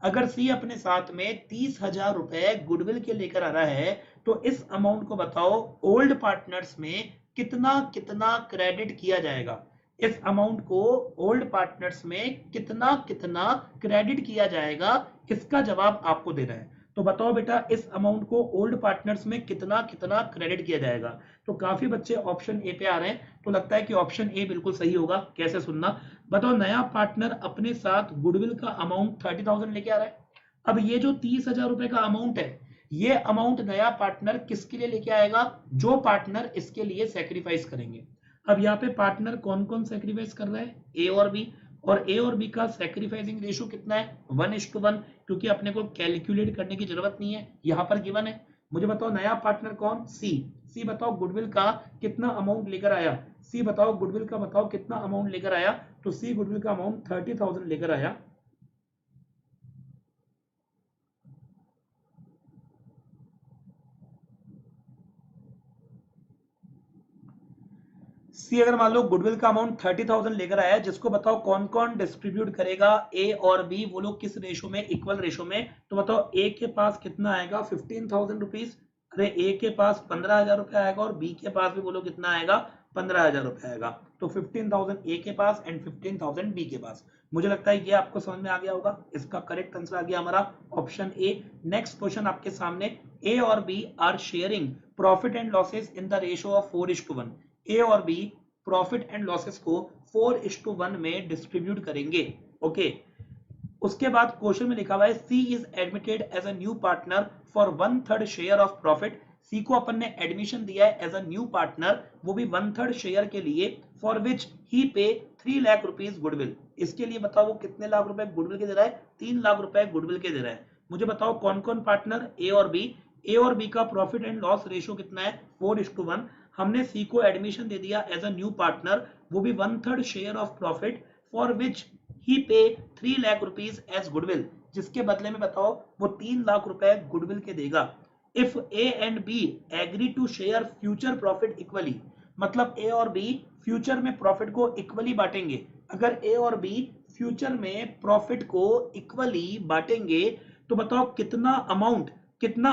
अगर सी अपने साथ में 30,000 रुपए गुडविल के लेकर आ रहा है तो इस अमाउंट को बताओ ओल्ड पार्टनर्स में कितना कितना क्रेडिट किया जाएगा। इस अमाउंट को ओल्ड पार्टनर्स में कितना कितना क्रेडिट किया जाएगा, इसका जवाब आपको देना है। तो बताओ बेटा इस अमाउंट को ओल्ड पार्टनर्स में कितना कितना क्रेडिट किया जाएगा। तो काफी बच्चे ऑप्शन ए पे आ रहे हैं, तो लगता है कि ऑप्शन ए बिल्कुल सही होगा। कैसे, सुनना। बताओ नया पार्टनर अपने साथ गुडविल का अमाउंट 30,000 लेके आ रहा है। अब ये जो 30,000 रुपए का अमाउंट है, ये अमाउंट नया पार्टनर किसके लिए लेके आएगा, जो पार्टनर इसके लिए सेक्रीफाइस करेंगे। अब यहाँ पे पार्टनर कौन कौन सेक्रीफाइस कर रहा है, ए और बी। और ए और बी का सेक्रीफाइसिंग रेशियो कितना है, 1:1, क्योंकि अपने को कैलकुलेट करने की जरूरत नहीं है, यहाँ पर गिवन है। मुझे बताओ नया पार्टनर कौन, सी। सी बताओ गुडविल का कितना अमाउंट लेकर आया, सी बताओ गुडविल का बताओ कितना अमाउंट लेकर आया। तो सी गुडविल का अमाउंट 30,000 लेकर आया। सी अगर मान लो गुडविल का अमाउंट 30,000 लेकर आया है, जिसको बताओ कौन कौन डिस्ट्रीब्यूट करेगा, ए और बी, वो लोग किस रेशो में, इक्वल रेशो में। तो बताओ ए के पास कितना आएगा, 15,000 रुपीज। अरे ए के पास 15,000 रुपया आएगा और बी के पास भी बोलो कितना आएगा, 15,000 रुपया आएगा। तो 15,000 ए के पास एंड 15,000 बी के पास। मुझे लगता है ये आपको समझ में आ गया होगा। इसका करेक्ट आंसर आ गया हमारा ऑप्शन ए। नेक्स्ट क्वेश्चन आपके सामने, ए और B are sharing profit and losses in the ratio of 4:1। A और बी प्रॉफिट एंड लॉसेस को 4:1 में डिस्ट्रीब्यूट करेंगे। ओके, उसके बाद क्वेश्चन में लिखा हुआ है C is admitted as a new partner for 1/3 share of profit. C को अपन ने एडमिशन दिया है एज अ न्यू पार्टनर, वो भी 1/3 शेयर के लिए, for which he pay 3 lakh rupees goodwill. इसके लिए बताओ वो कितने लाख रुपए गुडविल के दे रहा है, 3 लाख रुपए गुडविल के दे रहा है। मुझे बताओ कौन कौन पार्टनर, ए और बी। ए और बी का प्रॉफिट एंड लॉस रेशियो कितना है, 4:1। हमने सी को एडमिशन दे दिया एज अ न्यू पार्टनर, वो भी 1/3 share of profit, for which he pay 3 lakh rupees as goodwill, जिसके बदले में बताओ वो 3 लाख रुपए गुडविल के देगा। If A and B agree to share future profit equally, मतलब ए और बी फ्यूचर में प्रॉफिट को इक्वली बांटेंगे। अगर ए और बी फ्यूचर में प्रॉफिट को इक्वली बांटेंगे तो बताओ कितना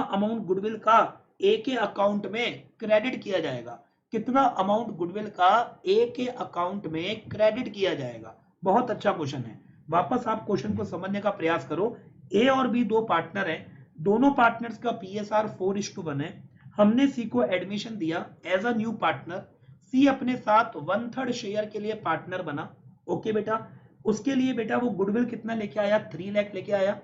अमाउंट गुडविल का ए के अकाउंट में क्रेडिट किया जाएगा, कितना अमाउंट गुडविल का ए के अकाउंट में क्रेडिट किया जाएगा। बहुत अच्छा क्वेश्चन है। वापस आप क्वेश्चन को समझने का प्रयास करो। ए और बी दो पार्टनर हैं, दोनों पार्टनर्स का पीएसआर 4:1 है। हमने सी को एडमिशन दिया एज अ न्यू पार्टनर, सी अपने साथ 1/3 शेयर के लिए पार्टनर बना। ओके बेटा, उसके लिए बेटा वो गुडविल कितना लेके आया, 3 लाख लेके आया।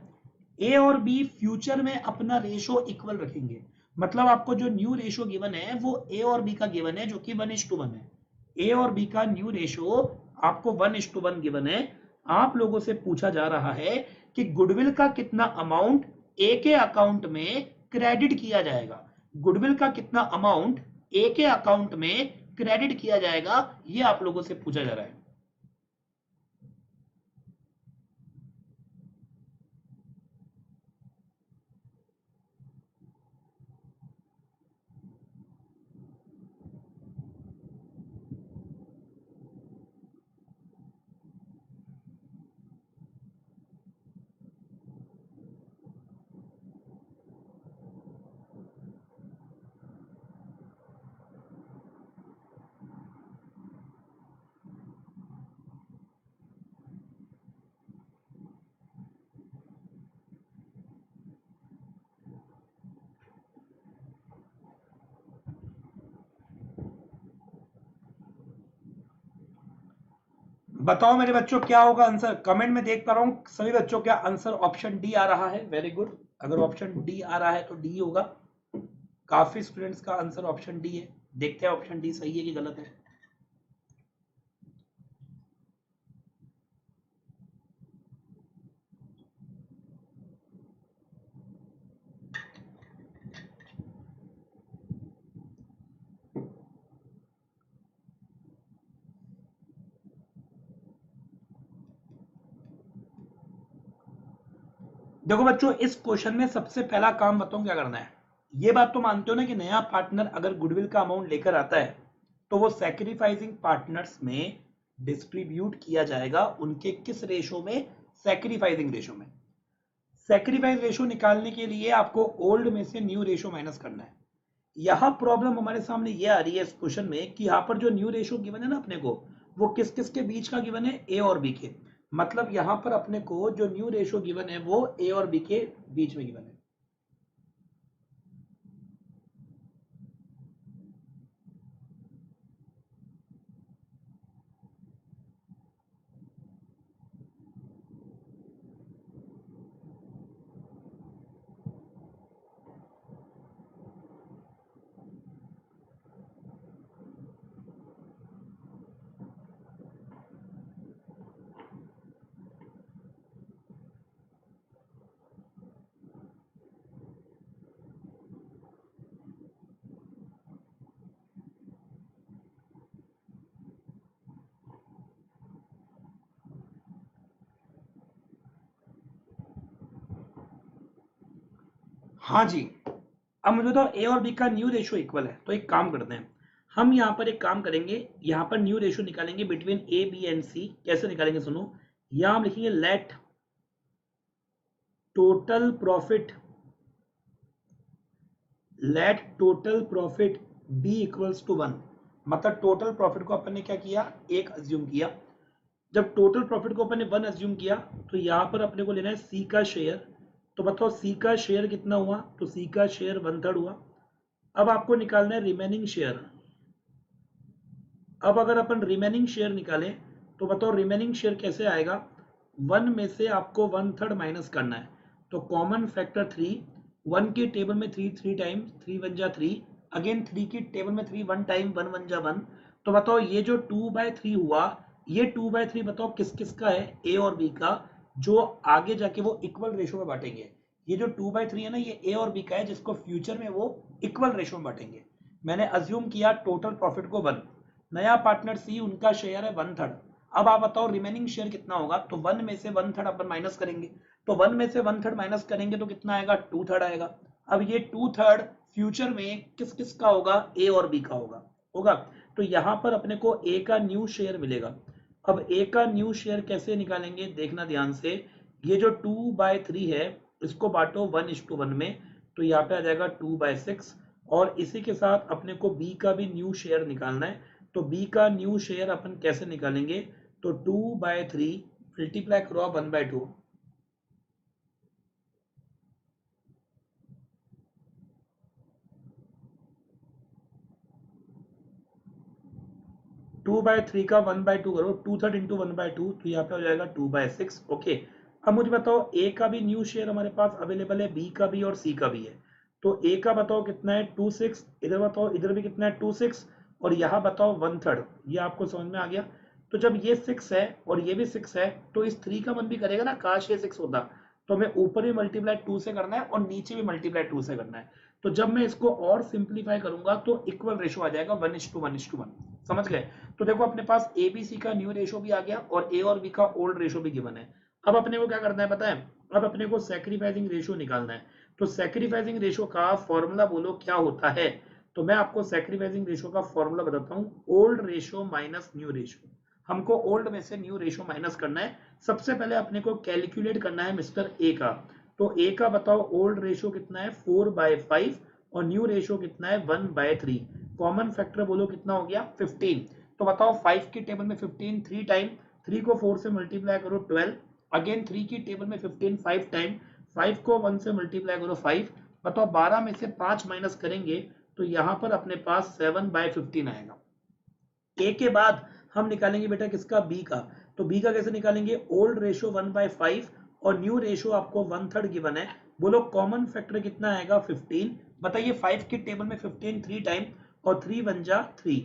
ए और बी फ्यूचर में अपना रेशो इक्वल रखेंगे, मतलब आपको जो न्यू रेशो गिवन है वो ए और बी का गिवन है, जो कि 1:1 है। ए और बी का न्यू रेशो आपको 1:1 गिवन है। आप लोगों से पूछा जा रहा है कि गुडविल का कितना अमाउंट ए के अकाउंट में क्रेडिट किया जाएगा, गुडविल का कितना अमाउंट ए के अकाउंट में क्रेडिट किया जाएगा, ये आप लोगों से पूछा जा रहा है। बताओ मेरे बच्चों क्या होगा आंसर, कमेंट में देख पा रहा हूं सभी बच्चों का आंसर ऑप्शन डी आ रहा है। वेरी गुड, अगर ऑप्शन डी आ रहा है तो डी होगा। काफी स्टूडेंट्स का आंसर ऑप्शन डी है। देखते हैं ऑप्शन डी सही है कि गलत है। देखो बच्चों, इस क्वेश्चन में सबसे पहला काम बताऊं क्या करना है। ये बात तो मानते हो ना कि नया पार्टनर अगर गुडविल का अमाउंट लेकर आता है तो वो सैक्रिफाइसिंग पार्टनर्स में डिस्ट्रीब्यूट किया जाएगा, उनके किस रेशो में, सैक्रिफाइसिंग रेशो में। सैक्रिफाइस रेशो निकालने के लिए आपको ओल्ड में से न्यू रेशो माइनस करना है। यहां प्रॉब्लम हमारे सामने ये आ रही है इस क्वेश्चन में कि यहाँ पर जो न्यू रेशो गिवन है ना अपने को, वो किस किस के बीच का गिवन है, ए और बी के। मतलब यहां पर अपने को जो न्यू रेशो गिवन है वो ए और बी के बीच में गिवन है। हाँ जी, अब मुझे तो ए और बी का न्यू रेशो इक्वल है, तो एक काम करते हैं, हम यहाँ पर एक काम करेंगे, यहाँ पर न्यू रेशियो निकालेंगे between A B and C. कैसे निकालेंगे सुनो, यहाँ हम लिखेंगे let total profit be equals to 1। मतलब टोटल प्रॉफिट को अपन ने क्या किया, एक अज्यूम किया। जब टोटल प्रॉफिट को अपन ने 1 अज्यूम किया तो यहाँ पर अपने को लेना है सी का शेयर। तो बताओ सी का शेयर कितना हुआ, तो सी का शेयर 1/3 हुआ। अब आपको निकालना है रिमेनिंग शेयर। अब अगर अपन रिमेनिंग शेयर निकालें तो बताओ रिमेनिंग शेयर कैसे आएगा, 1 में से आपको 1/3 माइनस करना है। तो कॉमन फैक्टर 3, 1 की टेबल में 3 टाइम, 3 1 जा 3, अगेन 3 की टेबल में 3 1 टाइम, 1 1 जा 1। तो बताओ ये जो 2/3 हुआ, ये 2/3 बताओ किस किस का है, ए और बी का, जो आगे जाके वो इक्वल रेशो में बांटेंगे। ये जो 2/3 है ना, ये ए और बी का है, जिसको फ्यूचर में वो इक्वल रेशो में बांटेंगे। मैंने अज्यूम किया टोटल प्रॉफिट को 1, नया पार्टनर सी, उनका शेयर है 1/3। अब आप बताओ रिमेनिंग शेयर कितना होगा, तो 1 में से 1/3 अपन माइनस करेंगे। तो 1 में से 1/3 माइनस करेंगे तो कितना आएगा, 2/3 आएगा। अब ये 2/3 फ्यूचर में किस किस का होगा, ए और बी का होगा। तो यहाँ पर अपने को ए का न्यू शेयर मिलेगा। अब ए का न्यू शेयर कैसे निकालेंगे, देखना ध्यान से। ये जो 2/3 है, इसको बांटो 1:1 में, तो यहाँ पे आ जाएगा 2/6। और इसी के साथ अपने को बी का भी न्यू शेयर निकालना है। तो बी का न्यू शेयर अपन कैसे निकालेंगे, तो 2/3 मल्टीप्लाई करो 1/2। 2/3 का 1/2 करो, 2/3 इंटू 1/2, तो यहाँ पे हो जाएगा 2/6। ओके, अब मुझे बताओ ए का भी न्यू शेयर हमारे पास अवेलेबल है, बी का भी और सी का भी है। तो ए का बताओ कितना है, 2/6, इधर बताओ इधर भी कितना है, 2/6, और यहाँ बताओ 1/3। ये आपको समझ में आ गया। तो जब ये 6 है और ये भी 6 है, तो इस 3 का मन भी करेगा ना, काश ये 6 होता। तो हमें ऊपर भी मल्टीप्लाई 2 से करना है और नीचे भी मल्टीप्लाई 2 से करना है। तो जब मैं इसको और सिंप्लीफाई करूंगा तो इक्वल रेशो आ जाएगा 1:1:1। समझ गए। तो देखो अपने पास ए बी सी का न्यू रेशो भी आ गया और ए और बी का ओल्ड रेशो भी गिवन है। अब अपने को क्या करना है पता है, अब अपने को सैक्रिफाइसिंग रेशो निकालना है। तो सैक्रिफाइसिंग रेशो का फॉर्मूला बोलो क्या होता है। तो मैं आपको सैक्रिफाइसिंग रेशो का फॉर्मूला बताता हूँ, old ratio minus new ratio. हमको ओल्ड में से न्यू रेशो माइनस करना है। सबसे पहले अपने को कैलकुलेट करना है मिस्टर ए का। तो ए का बताओ ओल्ड रेशो कितना है, 4/5, और न्यू रेशो कितना है, 1/3। कॉमन फैक्टर बोलो कितना हो गया, 15। तो बताओ 5 की टेबल में 15 3 टाइम, 3 को 4 से मल्टीप्लाई करो 12, अगेन 3 की टेबल में 15 5 टाइम, 5 को 1 से मल्टीप्लाई करो 5। बताओ 12 में से 5 माइनस करेंगे तो यहाँ पर अपने पास 7/15 आएगा। ए के बाद हम निकालेंगे बेटा किसका, बी का। तो बी का कैसे निकालेंगे, ओल्ड रेशो 1/5 और न्यू रेशो आपको 1/3 गिवन है। बोलो कॉमन फैक्टर कितना आएगा, 15। बताइए 5 की टेबल में 15 3 टाइम, और 3 1 जा 3,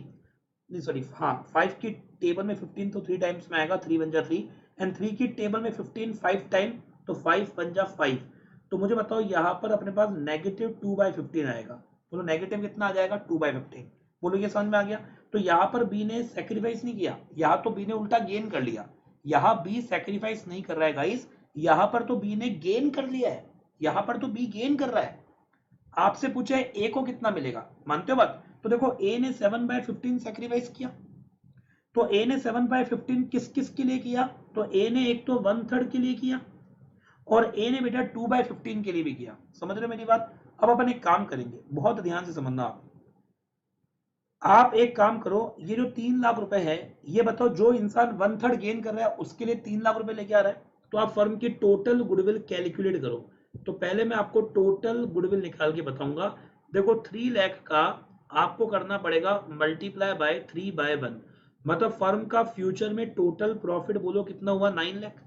नहीं सॉरी, हाँ 5 की टेबल में 15 तो 3 टाइम्स में आएगा, 3 1 जा 3, एंड 3 की टेबल में 15 5 टाइम, तो 5 1 जा 5। तो मुझे बताओ यहाँ पर अपने पास -2/15 आएगा। बोलो नेगेटिव कितना आ जाएगा, 2/15। बोलो ये समझ में आ गया। तो यहाँ पर बी ने सेक्रीफाइस नहीं किया, यहाँ तो बी ने उल्टा गेन कर लिया। यहाँ बी सेक्रीफाइस नहीं कर रहा है गाइस, यहाँ पर तो बी ने गेन कर लिया है। यहाँ पर तो बी गेन कर रहा है। आपसे पूछा है ए को कितना मिलेगा, मानते हो बात। तो देखो ए ने 7/15 सेक्रीफाइस किया। तो ए ने 7/15 किस किस के लिए किया, तो ए ने एक तो 1/3 के लिए किया, और ए ने बेटा 2/15 के लिए भी किया। समझ रहे हो मेरी बात। अब अपन एक काम करेंगे, बहुत ध्यान से समझना। आप एक काम करो, ये जो 3 लाख रुपए है, ये बताओ जो इंसान 1/3 गेन कर रहा है उसके लिए 3 लाख रुपए लेके आ रहा है। तो आप फर्म की टोटल गुडविल कैलकुलेट करो। तो पहले मैं आपको टोटल गुडविल निकाल के बताऊंगा। देखो 3 लाख का आपको करना पड़ेगा मल्टीप्लाई बाय 3/1। मतलब फर्म का फ्यूचर में टोटल प्रॉफिट बोलो कितना हुआ, 9 लाख।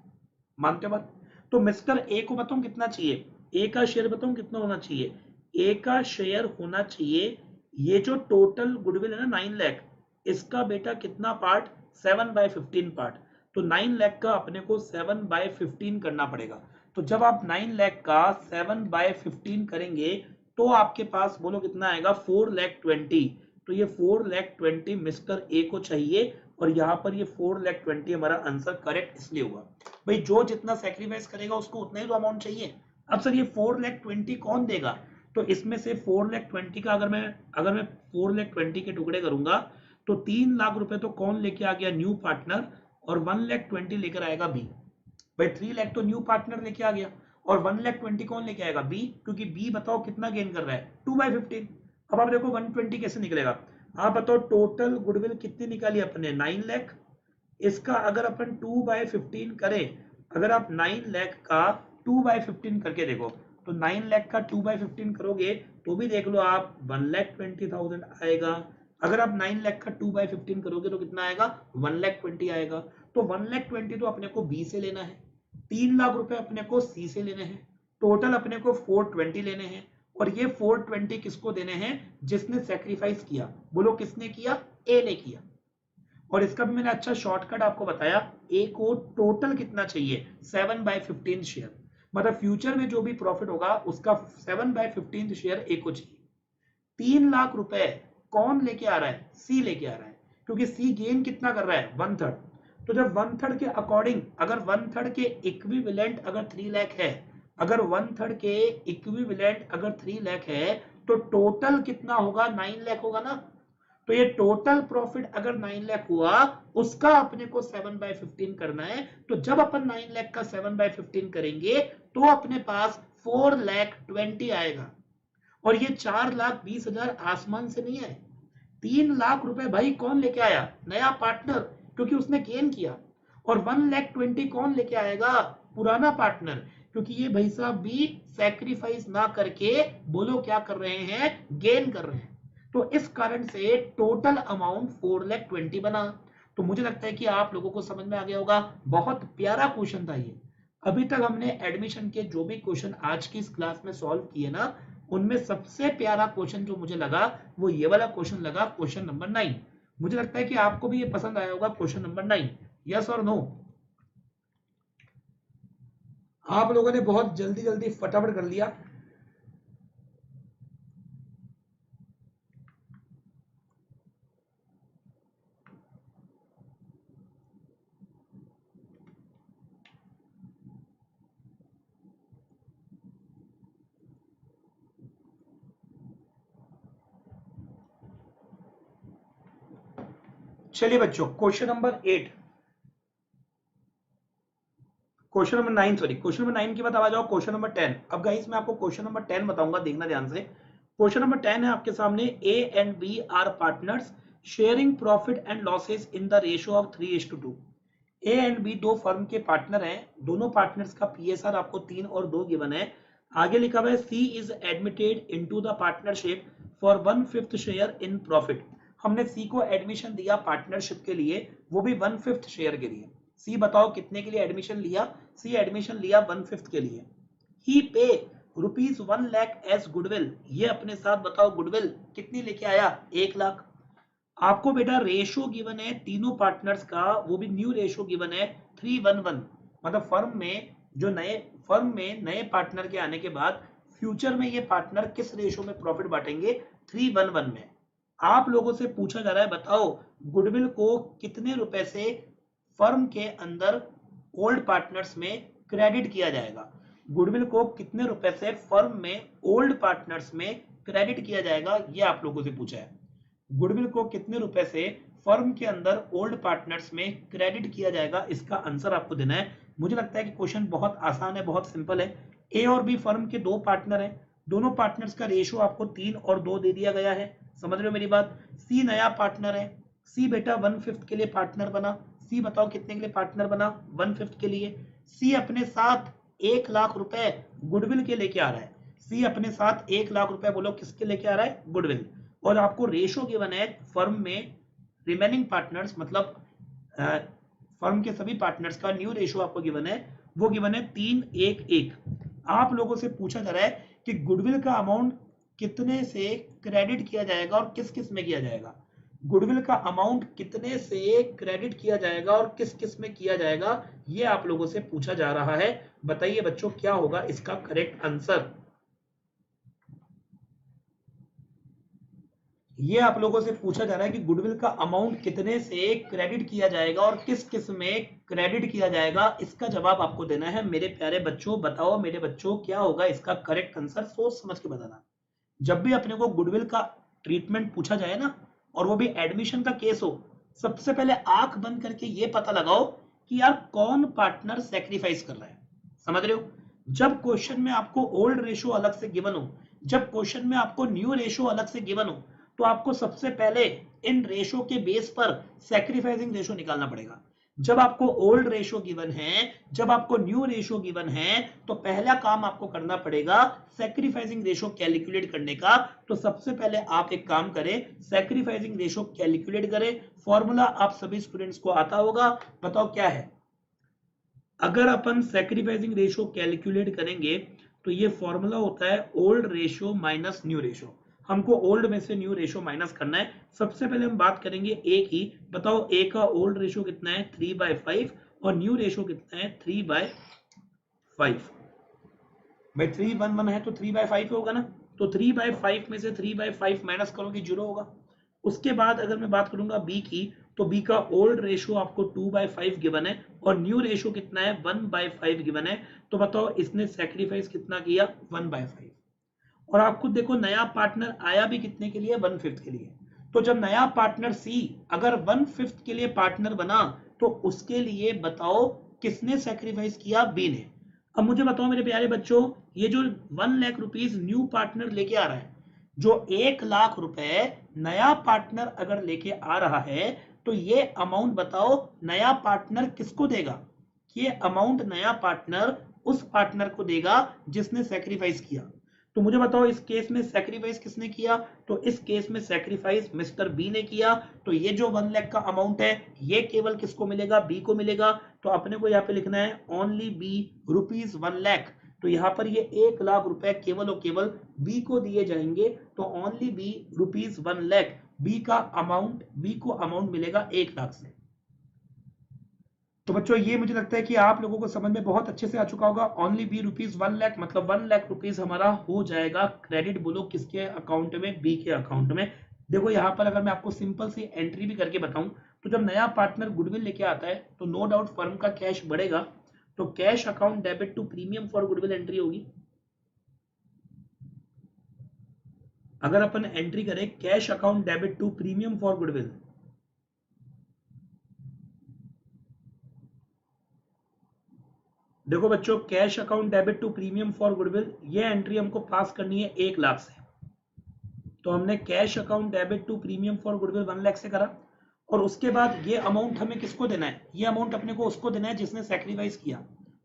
मानते हो बात। तो मिस्टर ए को बताऊं कितना चाहिए, ए का शेयर बताऊं कितना होना चाहिए, ए का शेयर होना चाहिए, ये जो टोटल गुडविल है ना 9 लाख, इसका बेटा कितना पार्ट, 7/15 पार्ट। तो 9 लाख का अपने को 7/15 करना पड़ेगा। तो जब आप 9 लाख का 7/15 करेंगे तो आपके पास बोलो कितना आएगा, 4,20,000। तो ये 4,20,000 मिस्टर ए को चाहिए, और यहाँ पर ये 4,20,000 हमारा आंसर करेक्ट इसलिए हुआ। भाई जो जितना सेक्रीफाइस करेगा उसको उतना ही तो अमाउंट चाहिए। अब सर ये 4,20,000 कौन देगा, तो इसमें से 4,20,000 का अगर मैं 4,20,000 के टुकड़े करूंगा तो 3 लाख रुपए तो कौन लेके आ गया, न्यू पार्टनर, और 1,20,000 लेकर आएगा बी। भाई 3 लाख तो न्यू पार्टनर लेके आ गया और 1,20,000 कौन लेके आएगा, बी, क्योंकि बी बताओ कितना गेन कर रहा है, 2/15। अब आप देखो 120 कैसे निकलेगा, आप बताओ टोटल गुडविल कितनी निकाली अपने, 9 लाख। इसका अगर अपन 2/15 करें, अगर आप 9 लाख का 2/15 करके देखो तो 9 लाख का 2/15 करोगे तो भी देख लो आप 1,20,000 आएगा। अगर आप 9 लाख का 2/15 करोगे तो कितना आएगा, 1,20,000 आएगा। तो 1,20,000 तो अपने को बी से लेना है, 3 लाख रुपए अपने को सी से लेने हैं, टोटल अपने को 420 लेने हैं। और ये 420 किसको देने हैं, जिसने सेक्रीफाइस किया, बोलो किसने किया, ए ने किया। और इसका भी मैंने अच्छा शॉर्टकट आपको बताया, ए को टोटल कितना चाहिए, 7/15 शेयर, मतलब फ्यूचर में जो भी प्रॉफिट होगा उसका 7/15 शेयर ए को चाहिए। 3 लाख रुपए कौन लेके आ रहा है, सी लेके आ रहा है, क्योंकि सी गेन कितना कर रहा है, 1/3। तो जब 1/3 के अकॉर्डिंग, अगर 1/3 के इक्विवेलेंट अगर 3 लाख है, अगर 1/3 के इक्विवेलेंट अगर 3 लाख है तो टोटल कितना होगा, 9 लाख होगा ना। तो ये टोटल प्रॉफिट अगर 9 लाख हुआ उसका अपने को 7/15 करना है। तो जब अपन 9 लाख का 7/15 करेंगे तो अपने पास 4,20,000 आएगा। और ये 4,20,000 आसमान से नहीं आए, 3 लाख रुपए भाई कौन लेके आया, नया पार्टनर, क्योंकि उसने गेन किया। और 1,20,000 कौन लेके आएगा, पुराना पार्टनर, क्योंकि ये भाई साहब भी सैक्रिफाइस ना करके बोलो क्या कर रहे हैं, गेन कर रहे हैं। तो इस कारण से टोटल अमाउंट 4,20,000 बना। तो मुझे लगता है कि आप लोगों को समझ में आ गया होगा, बहुत प्यारा क्वेश्चन था ये। अभी तक हमने एडमिशन के जो भी क्वेश्चन आज की इस क्लास में सॉल्व किए ना, उनमें सबसे प्यारा क्वेश्चन जो मुझे लगा वो ये वाला क्वेश्चन लगा, क्वेश्चन नंबर 9। मुझे लगता है कि आपको भी ये पसंद आया होगा, क्वेश्चन नंबर 9, यस और नो। आप लोगों ने बहुत जल्दी जल्दी फटाफट कर लिया। चलिए बच्चों, question number 8, question number 9 sorry, question number 9 के बाद आ जाओ क्वेश्चन नंबर 10। अब गाइस मैं आपको क्वेश्चन नंबर 10 बताऊंगा, देखना ध्यान से। क्वेश्चन नंबर 10 है आपके सामने, A and B are partners sharing profit and losses in the ratio of 3:2। A and B दो फर्म के पार्टनर हैं, दोनों पार्टनर्स का पीएसआर आपको 3 और 2 गिवन है। आगे लिखा हुआ है C is admitted into the partnership for 1/5 share in profit. हमने सी को एडमिशन दिया पार्टनरशिप के लिए, वो भी 1/5 शेयर के लिए। सी बताओ कितने के लिए एडमिशन लिया, सी एडमिशन लिया 1/5 के लिए। ही पे ₹1 लाख एज गुडविल, ये अपने साथ बताओ गुडविल कितनी लेके आया, 1 लाख। आपको बेटा रेशो गिवन है तीनों पार्टनर्स का, वो भी न्यू रेशो गिवन है 3:1:1, मतलब फर्म में नए पार्टनर के आने के बाद फ्यूचर में ये पार्टनर किस रेशो में प्रॉफिट बांटेंगे, 3:1:1 में। आप लोगों से पूछा जा रहा है बताओ गुडविल को कितने रुपए से फर्म के अंदर ओल्ड पार्टनर्स में क्रेडिट किया जाएगा, गुडविल को कितने रुपए से फर्म में ओल्ड पार्टनर्स में क्रेडिट किया जाएगा, ये आप लोगों से पूछा है। गुडविल को कितने रुपए से फर्म के अंदर ओल्ड पार्टनर्स में क्रेडिट किया जाएगा, इसका आंसर आपको देना है। मुझे लगता है कि क्वेश्चन बहुत आसान है, बहुत सिंपल है। ए और बी फर्म के दो पार्टनर हैं, दोनों पार्टनर्स का रेशियो आपको 3 और 2 दे दिया गया है, समझ रहे हो मेरी बात। सी नया पार्टनर है, सी बेटा 1/5 के लिए पार्टनर बना। सी बताओ कितने के लिए पार्टनर बना, 1/5 के लिए। सी अपने साथ 1 लाख रुपए गुडविल के लेके आ रहा है, सी अपने साथ 1 लाख रुपए बोलो किसके लेके आ रहा है, गुडविल। और आपको रेशो गिवन है फर्म में रिमेनिंग पार्टनर्स, मतलब फर्म के सभी पार्टनर्स का न्यू रेशो आपको गिवन है, वो गिवन है 3:1:1। आप लोगों से पूछा जा रहा है कि गुडविल का अमाउंट कितने से क्रेडिट किया जाएगा और किस किस में किया जाएगा, गुडविल का अमाउंट कितने से क्रेडिट किया जाएगा और किस किस में किया जाएगा, ये आप लोगों से पूछा जा रहा है। बताइए बच्चों क्या होगा इसका करेक्ट आंसर। ये आप लोगों से पूछा जा रहा है कि गुडविल का अमाउंट कितने से क्रेडिट किया जाएगा और किस किस में क्रेडिट किया जाएगा, इसका जवाब आपको देना है मेरे प्यारे बच्चों। बताओ मेरे बच्चों क्या होगा इसका करेक्ट आंसर, सोच समझ के बताना। जब भी अपने को गुडविल का ट्रीटमेंट पूछा जाए ना, और वो भी एडमिशन का केस हो, सबसे पहले आंख बंद करके ये पता लगाओ कि यार कौन पार्टनर सेक्रीफाइस कर रहा है। समझ रहे हो? जब क्वेश्चन में आपको ओल्ड रेशो अलग से गिवन हो, जब क्वेश्चन में आपको न्यू रेशो अलग से गिवन हो, तो आपको सबसे पहले इन रेशो के बेस पर सेक्रीफाइसिंग रेशो निकालना पड़ेगा। जब आपको ओल्ड रेशो गिवन है, जब आपको न्यू रेशो गिवन है, तो पहला काम आपको करना पड़ेगा सैक्रिफाइसिंग रेशो कैलकुलेट करने का। तो सबसे पहले आप एक काम करें, सैक्रिफाइसिंग रेशो कैलकुलेट करें। फॉर्मूला आप सभी स्टूडेंट्स को आता होगा, बताओ क्या है? अगर अपन सैक्रिफाइसिंग रेशो कैलकुलेट करेंगे तो ये फॉर्मूला होता है old ratio minus new ratio. हमको ओल्ड में से न्यू रेशो माइनस करना है। सबसे पहले हम बात करेंगे ए की। बताओ ए का ओल्ड रेशो कितना है? 3/5 और न्यू रेशो कितना है? 3/5। भाई 3 1 1 है तो 3/5 होगा ना। तो 3/5 में से 3/5 माइनस करोगे 0 होगा। उसके बाद अगर मैं बात करूंगा बी की, तो बी का ओल्ड रेशो आपको 2/5 गिवन है और न्यू रेशो कितना है? 1/5 गिवन है। तो बताओ इसने सेक्रीफाइस कितना किया? 1/5। और आप खुद देखो नया पार्टनर आया भी कितने के लिए? 1/5 के लिए। तो जब नया पार्टनर सी अगर 1/5 के लिए पार्टनर बना, तो उसके लिए बताओ किसने सेक्रीफाइस किया? बी ने। अब मुझे बताओ मेरे प्यारे बच्चों, ये जो 1 लाख रुपीस न्यू पार्टनर लेके आ रहा है, जो 1 लाख रुपए नया पार्टनर अगर लेके आ रहा है, तो ये अमाउंट बताओ नया पार्टनर किसको देगा? ये अमाउंट नया पार्टनर उस पार्टनर को देगा जिसने सेक्रीफाइस किया। तो मुझे बताओ इस केस में सेक्रीफाइस किसने किया? तो इस केस में सेक्रीफाइस मिस्टर बी ने किया। तो ये जो 1 लाख का अमाउंट है, ये केवल किसको मिलेगा? बी को मिलेगा। तो अपने को यहाँ पे लिखना है ओनली बी रुपीज 1 लाख। तो यहाँ पर ये 1 लाख रुपए केवल और केवल बी को दिए जाएंगे। तो only B rupees 1 lakh, B का अमाउंट, बी को अमाउंट मिलेगा 1 लाख से। तो बच्चों ये मुझे लगता है कि आप लोगों को समझ में बहुत अच्छे से आ चुका होगा। ओनली बी रुपीज 1 लाख मतलब 1 लाख रुपीज हमारा हो जाएगा क्रेडिट। बोलो किसके अकाउंट में? बी के अकाउंट में। देखो यहाँ पर अगर मैं आपको सिंपल सी एंट्री भी करके बताऊं, तो जब नया पार्टनर गुडविल लेके आता है तो नो डाउट फर्म का कैश बढ़ेगा। तो cash account debit to premium for goodwill entry होगी। अगर अपन एंट्री करें cash account debit to premium for goodwill, देखो बच्चों cash account debit to premium for goodwill, ये एंट्री हमको पास करनी है 1 लाख से। तो हमने cash account debit to premium for goodwill 1 lakh से करा। और उसके बाद ये अमाउंट हमें किसको देना है? ये अमाउंट अपने को उसको देना है जिसने सेक्रीफाइस किया।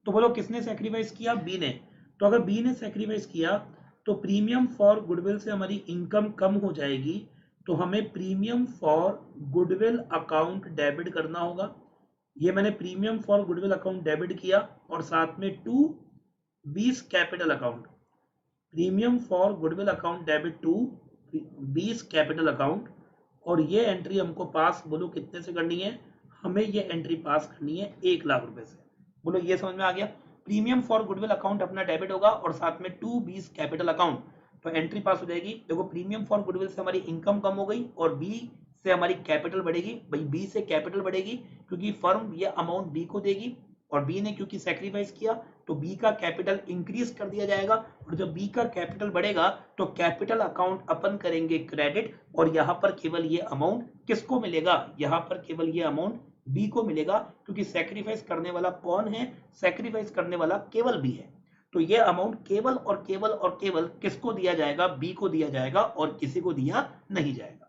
तो बोलो किसने सेक्रीफाइस किया? बी ने। तो अगर बी ने सेक्रीफाइस किया तो प्रीमियम फॉर गुडविल से हमारी इनकम कम हो जाएगी। तो हमें premium for goodwill account debit करना होगा। ये मैंने premium for goodwill account debit किया और साथ में टू बीस capital account, premium for goodwill account debit to 20 capital account. और ये एंट्री हमको पास बोलो कितने से करनी है? हमें ये एंट्री पास करनी है 1 लाख रुपए से। बोलो ये समझ में आ गया? प्रीमियम फॉर गुडविल अकाउंट अपना डेबिट होगा और साथ में 2 कैपिटल अकाउंट, तो एंट्री पास हो जाएगी। देखो प्रीमियम फॉर गुडविल से हमारी इनकम कम हो गई और बी से हमारी कैपिटल बढ़ेगी। भाई बी से कैपिटल बढ़ेगी क्योंकि फर्म ये अमाउंट बी को देगी और बी ने क्योंकि सैक्रिफाइस किया तो बी का कैपिटल इंक्रीज कर दिया जाएगा। और जब बी का कैपिटल बढ़ेगा तो कैपिटल अकाउंट अपन करेंगे क्रेडिट। और यहाँ पर केवल ये अमाउंट किसको मिलेगा? यहाँ पर केवल ये अमाउंट बी को मिलेगा क्योंकि सैक्रिफाइस करने वाला कौन है? सैक्रिफाइस करने वाला केवल बी है। तो ये अमाउंट केवल और केवल और केवल किसको दिया जाएगा? बी को दिया जाएगा और किसी को दिया नहीं जाएगा।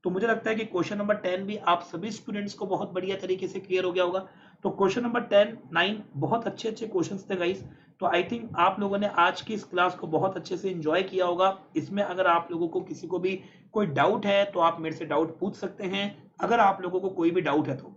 तो मुझे लगता है कि क्वेश्चन नंबर 10 भी आप सभी स्टूडेंट्स को बहुत बढ़िया तरीके से क्लियर हो गया होगा। तो क्वेश्चन नंबर 10 9 बहुत अच्छे अच्छे क्वेश्चंस थे गाइस। तो आई थिंक आप लोगों ने आज की इस क्लास को बहुत अच्छे से एंजॉय किया होगा। इसमें अगर आप लोगों को किसी को भी कोई डाउट है तो आप मेरे से डाउट पूछ सकते हैं। अगर आप लोगों को कोई भी डाउट है तो